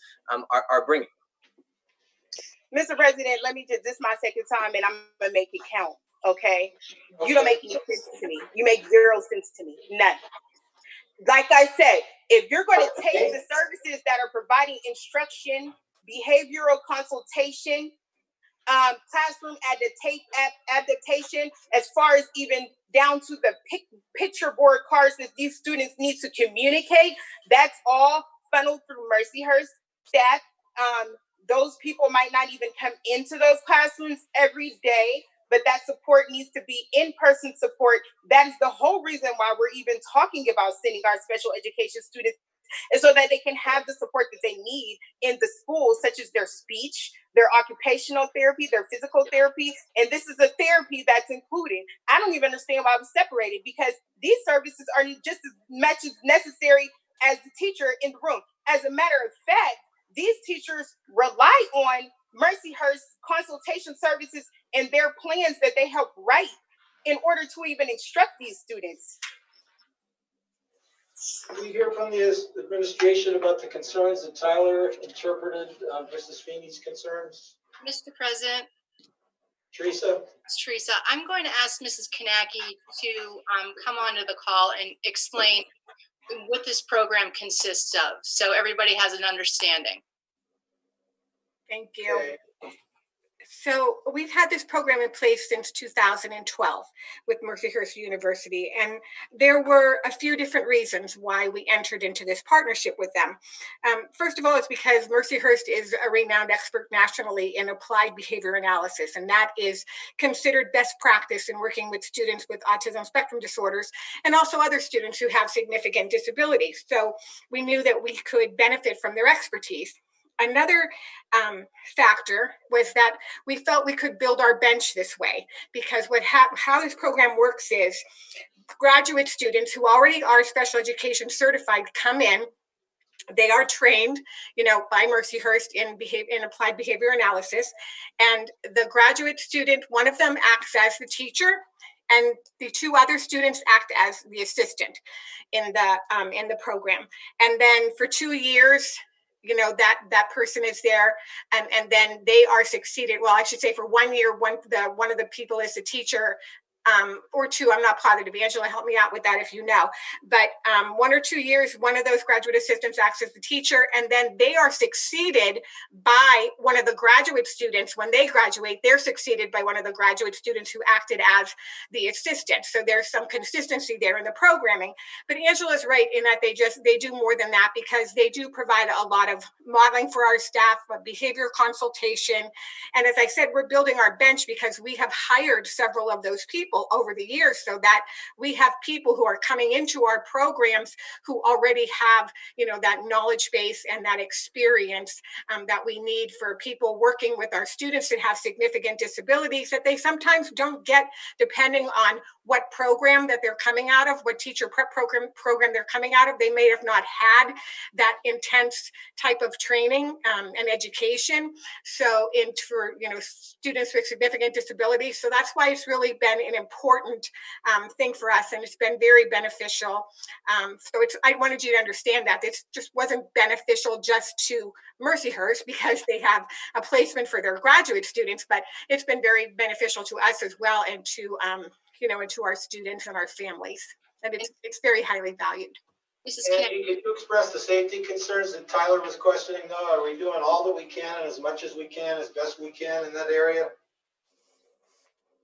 are bringing? Mr. President, let me just, this is my second time and I'm gonna make it count, okay? You don't make any sense to me. You make zero sense to me, none. Like I said, if you're gonna take the services that are providing instruction, behavioral consultation, classroom adaptation, as far as even down to the picture board cards that these students need to communicate, that's all funneled through Mercyhurst staff. Those people might not even come into those classrooms every day, but that support needs to be in-person support. That is the whole reason why we're even talking about sending our special education students, and so that they can have the support that they need in the schools, such as their speech, their occupational therapy, their physical therapy. And this is a therapy that's included. I don't even understand why it was separated, because these services are just as much as necessary as the teacher in the room. As a matter of fact, these teachers rely on Mercyhurst consultation services and their plans that they help write in order to even instruct these students. We hear from the administration about the concerns that Tyler interpreted Mrs. Feeney's concerns. Mr. President. Teresa? Teresa, I'm going to ask Mrs. Kanaki to come onto the call and explain what this program consists of, so everybody has an understanding. Thank you. Okay. So we've had this program in place since 2012 with Mercyhurst University, and there were a few different reasons why we entered into this partnership with them. First of all, it's because Mercyhurst is a renowned expert nationally in applied behavior analysis, and that is considered best practice in working with students with autism spectrum disorders and also other students who have significant disabilities. So we knew that we could benefit from their expertise. Another factor was that we felt we could build our bench this way, because how this program works is graduate students who already are special education certified come in. They are trained, by Mercyhurst in applied behavior analysis, and the graduate student, one of them acts as the teacher, and the two other students act as the assistant in the program. And then for 2 years, that person is there, and then they are succeeded. Well, I should say for 1 year, one of the people is the teacher, or two, I'm not positive. Angela, help me out with that if you know. But 1 or 2 years, one of those graduate assistants acts as the teacher, and then they are succeeded by one of the graduate students. When they graduate, they're succeeded by one of the graduate students who acted as the assistant. So there's some consistency there in the programming. But Angela's right in that they do more than that, because they do provide a lot of modeling for our staff, behavior consultation. And as I said, we're building our bench because we have hired several of those people over the years, so that we have people who are coming into our programs who already have, that knowledge base and that experience that we need for people working with our students that have significant disabilities that they sometimes don't get, depending on what program that they're coming out of, what teacher prep program they're coming out of. They may have not had that intense type of training and education. So for students with significant disabilities. So that's why it's really been an important thing for us, and it's been very beneficial. I wanted you to understand that this just wasn't beneficial just to Mercyhurst because they have a placement for their graduate students, but it's been very beneficial to us as well, and to and to our students and our families, and it's very highly valued. Andy, can you express the safety concerns that Tyler was questioning, though? Are we doing all that we can and as much as we can, as best we can in that area?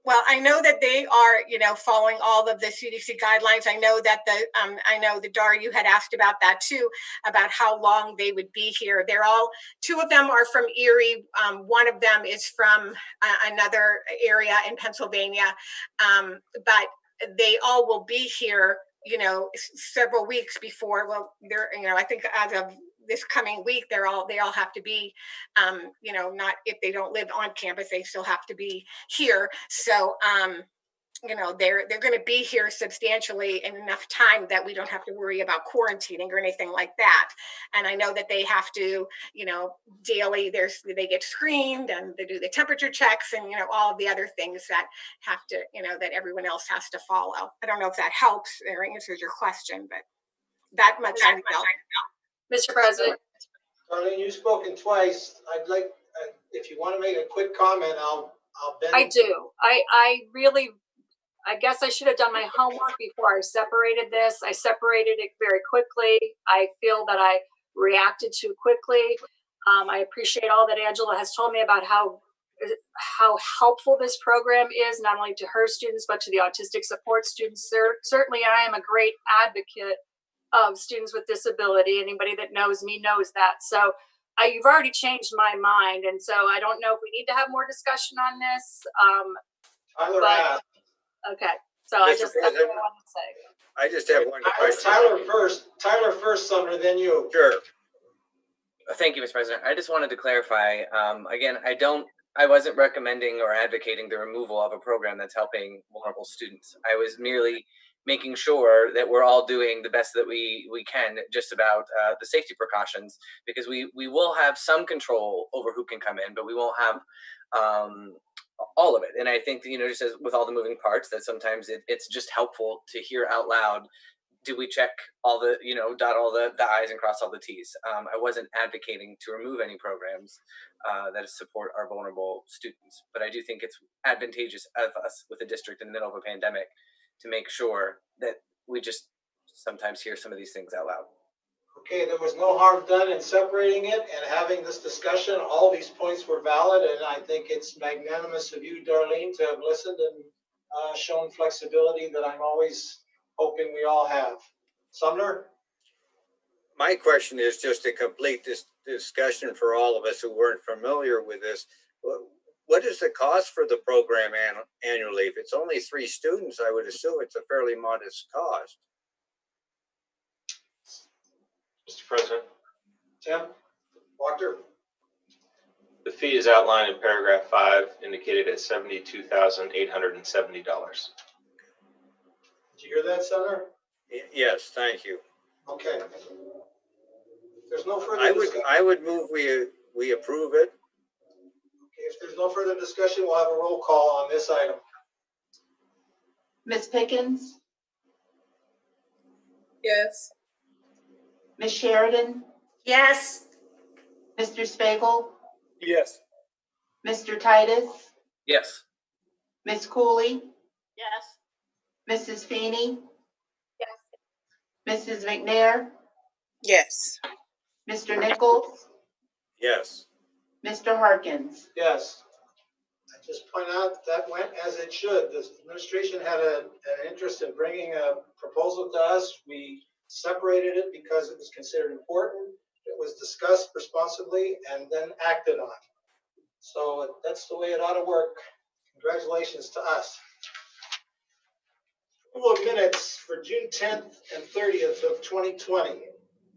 Well, I know that they are, following all of the CDC guidelines. I know that the Dar, you had asked about that too, about how long they would be here. Two of them are from Erie. One of them is from another area in Pennsylvania, but they all will be here several weeks before. Well, they're, I think as of this coming week, they all have to be, not, if they don't live on campus, they still have to be here. So, they're going to be here substantially in enough time that we don't have to worry about quarantining or anything like that. And I know that they have to, daily, they get screened and they do the temperature checks and, all of the other things that have to, that everyone else has to follow. I don't know if that helps or answers your question, but that much I know. Mr. President. Darlene, you've spoken twice. I'd like, if you want to make a quick comment, I'll bend. I do. I guess I should have done my homework before I separated this. I separated it very quickly. I feel that I reacted too quickly. I appreciate all that Angela has told me about how helpful this program is, not only to her students, but to the autistic support students. Certainly, I am a great advocate of students with disability. Anybody that knows me knows that. So you've already changed my mind. And so I don't know if we need to have more discussion on this. Okay, so that's what I wanted to say. I just have one question. Tyler first, Sumner, then you. Sure. Thank you, Mr. President. I just wanted to clarify, again, I wasn't recommending or advocating the removal of a program that's helping vulnerable students. I was merely making sure that we're all doing the best that we can just about the safety precautions, because we will have some control over who can come in, but we won't have all of it. And I think, just as with all the moving parts, that sometimes it's just helpful to hear out loud, do we check all the, dot all the I's and cross all the T's? I wasn't advocating to remove any programs that support our vulnerable students, but I do think it's advantageous of us with a district in the middle of a pandemic to make sure that we just sometimes hear some of these things out loud. Okay, there was no harm done in separating it and having this discussion. All these points were valid, and I think it's magnanimous of you, Darlene, to have listened and shown flexibility that I'm always hoping we all have. Sumner? My question is just to complete this discussion for all of us who weren't familiar with this. What is the cost for the program annually? If it's only 3 students, I would assume it's a fairly modest cost. Mr. President. Tim? Walker? The fee is outlined in paragraph 5, indicated at $72,870. Did you hear that, Senator? Yes, thank you. Okay. There's no further I would move we approve it. Okay, if there's no further discussion, we'll have a roll call on this item. Ms. Pickens? Yes. Ms. Sheridan? Yes. Mr. Spiegel? Yes. Mr. Titus? Yes. Ms. Cooley? Yes. Mrs. Feeney? Yes. Mrs. McNair? Yes. Mr. Nichols? Yes. Mr. Harkins? Yes. I just point out that went as it should. The administration had an interest in bringing a proposal to us. We separated it because it was considered important. It was discussed responsibly and then acted on. So that's the way it ought to work. Congratulations to us. Approval of minutes for June 10th and 30th of 2020,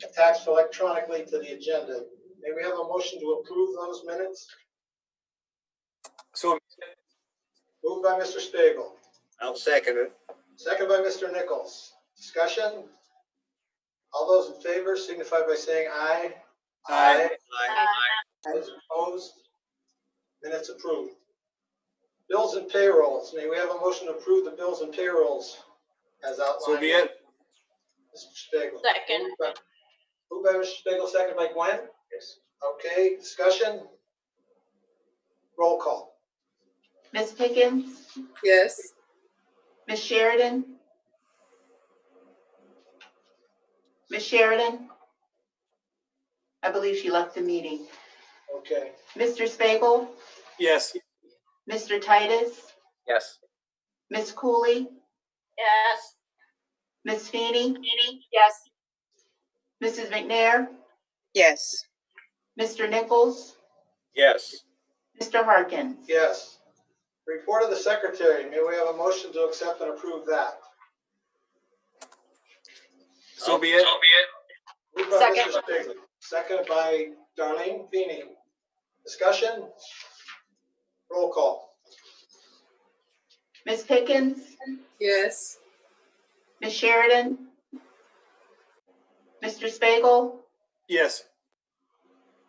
attached electronically to the agenda. May we have a motion to approve those minutes? So Moved by Mr. Spiegel. I'll second it. Second by Mr. Nichols. Discussion? All those in favor signify by saying aye. Aye. Those opposed? Minutes approved. Bills and payrolls. May we have a motion to approve the bills and payrolls as outlined? So be it. Mr. Spiegel. Second. Moved by Mr. Spiegel, second by Gwen? Yes. Okay, discussion? Roll call. Ms. Pickens? Yes. Ms. Sheridan? Ms. Sheridan? I believe she left the meeting. Okay. Mr. Spiegel? Yes. Mr. Titus? Yes. Ms. Cooley? Yes. Ms. Feeney? Yes. Mrs. McNair? Yes. Mr. Nichols? Yes. Mr. Harkins? Yes. Report of the secretary. May we have a motion to accept and approve that? So be it. Moved by Second. Mr. Spiegel, seconded by Darlene Feeney. Discussion? Roll call. Ms. Pickens, Yes. Ms. Sheridan, Mr. Spiegel, Yes.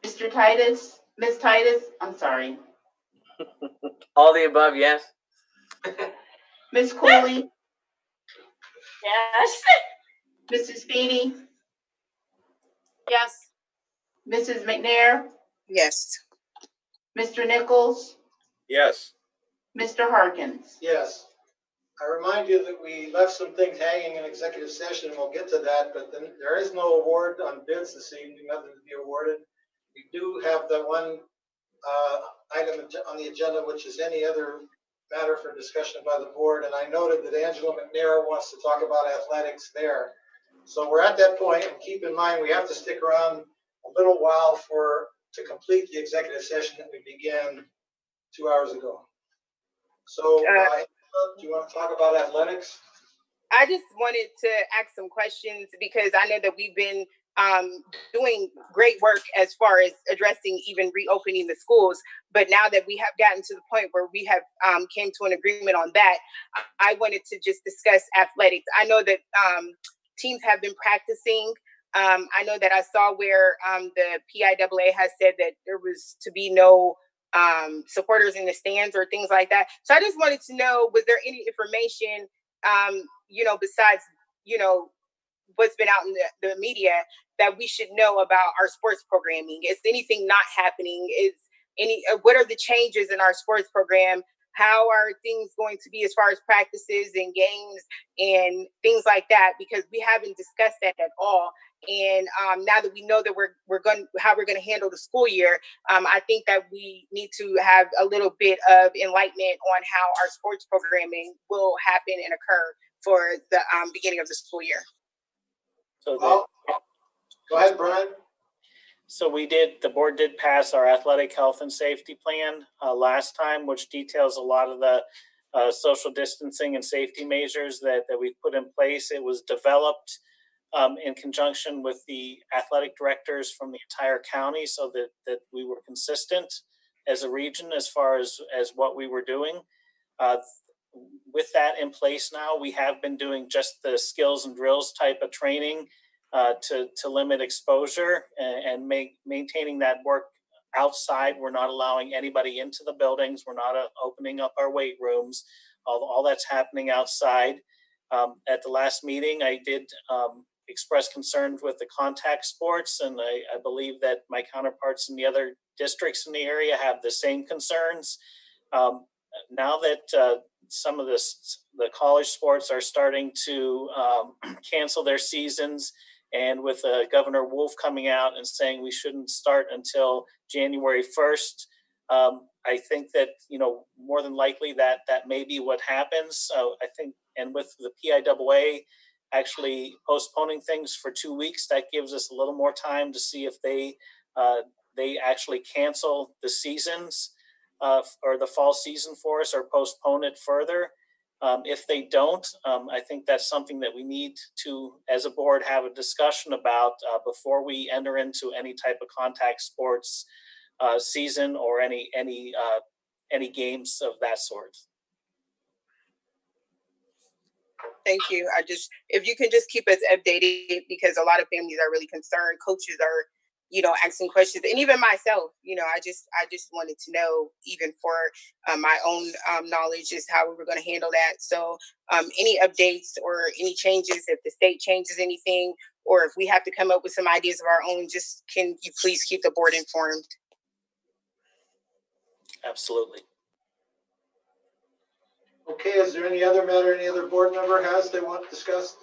Mr. Titus, Ms. Titus, I'm sorry, All the above, yes. Ms. Cooley, Yes. Mrs. Feeney, Yes. Mrs. McNair, Yes. Mr. Nichols, Yes. Mr. Harkins. Yes. I remind you that we left some things hanging in executive session, and we'll get to that, but then there is no award on bids this evening, nothing to be awarded. We do have the one item on the agenda, which is any other matter for discussion by the board, and I noted that Angela McNair wants to talk about athletics there. So we're at that point, and keep in mind, we have to stick around a little while to complete the executive session that we began 2 hours ago. So, do you want to talk about athletics? I just wanted to ask some questions because I know that we've been doing great work as far as addressing even reopening the schools. But now that we have gotten to the point where we have came to an agreement on that, I wanted to just discuss athletics. I know that teams have been practicing. I know that I saw where the PIAA has said that there was to be no supporters in the stands or things like that. So I just wanted to know, was there any information, besides, what's been out in the media that we should know about our sports programming? Is anything not happening? What are the changes in our sports program? How are things going to be as far as practices and games and things like that? Because we haven't discussed that at all. And now that we know that how we're going to handle the school year, I think that we need to have a little bit of enlightenment on how our sports programming will happen and occur for the beginning of the school year. So Go ahead, Brian. So the board did pass our athletic health and safety plan last time, which details a lot of the social distancing and safety measures that we put in place. It was developed in conjunction with the athletic directors from the entire county so that we were consistent as a region as far as what we were doing. With that in place now, we have been doing just the skills and drills type of training to limit exposure and maintaining that work outside. We're not allowing anybody into the buildings. We're not opening up our weight rooms. All that's happening outside. At the last meeting, I did express concerns with the contact sports, and I believe that my counterparts in the other districts in the area have the same concerns. Now that some of the college sports are starting to cancel their seasons, and with Governor Wolf coming out and saying we shouldn't start until January 1st, I think that, more than likely that may be what happens. So I think, and with the PIAA actually postponing things for 2 weeks, that gives us a little more time to see if they actually cancel the seasons or the fall season for us or postpone it further. If they don't, I think that's something that we need to, as a board, have a discussion about before we enter into any type of contact sports season or any games of that sort. Thank you. If you can just keep us updated, because a lot of families are really concerned. Coaches are, asking questions, and even myself, I just wanted to know, even for my own knowledge, is how we were going to handle that. So any updates or any changes, if the state changes anything, or if we have to come up with some ideas of our own, just can you please keep the board informed? Absolutely. Okay, is there any other matter any other board member has they want discussed?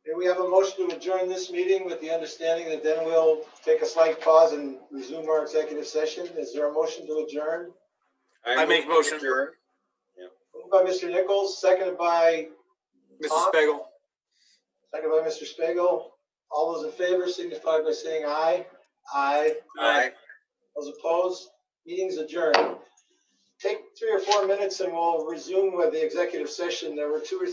Okay, we have a motion to adjourn this meeting with the understanding that then we'll take a slight pause and resume our executive session. Is there a motion to adjourn? I make motion. Moved by Mr. Nichols, seconded by Mr. Spiegel. Seconded by Mr. Spiegel. All those in favor signify by saying aye. Aye. Aye. Those opposed? Meeting's adjourned. Take 3 or 4 minutes and we'll resume with the executive session. There were 2 or 3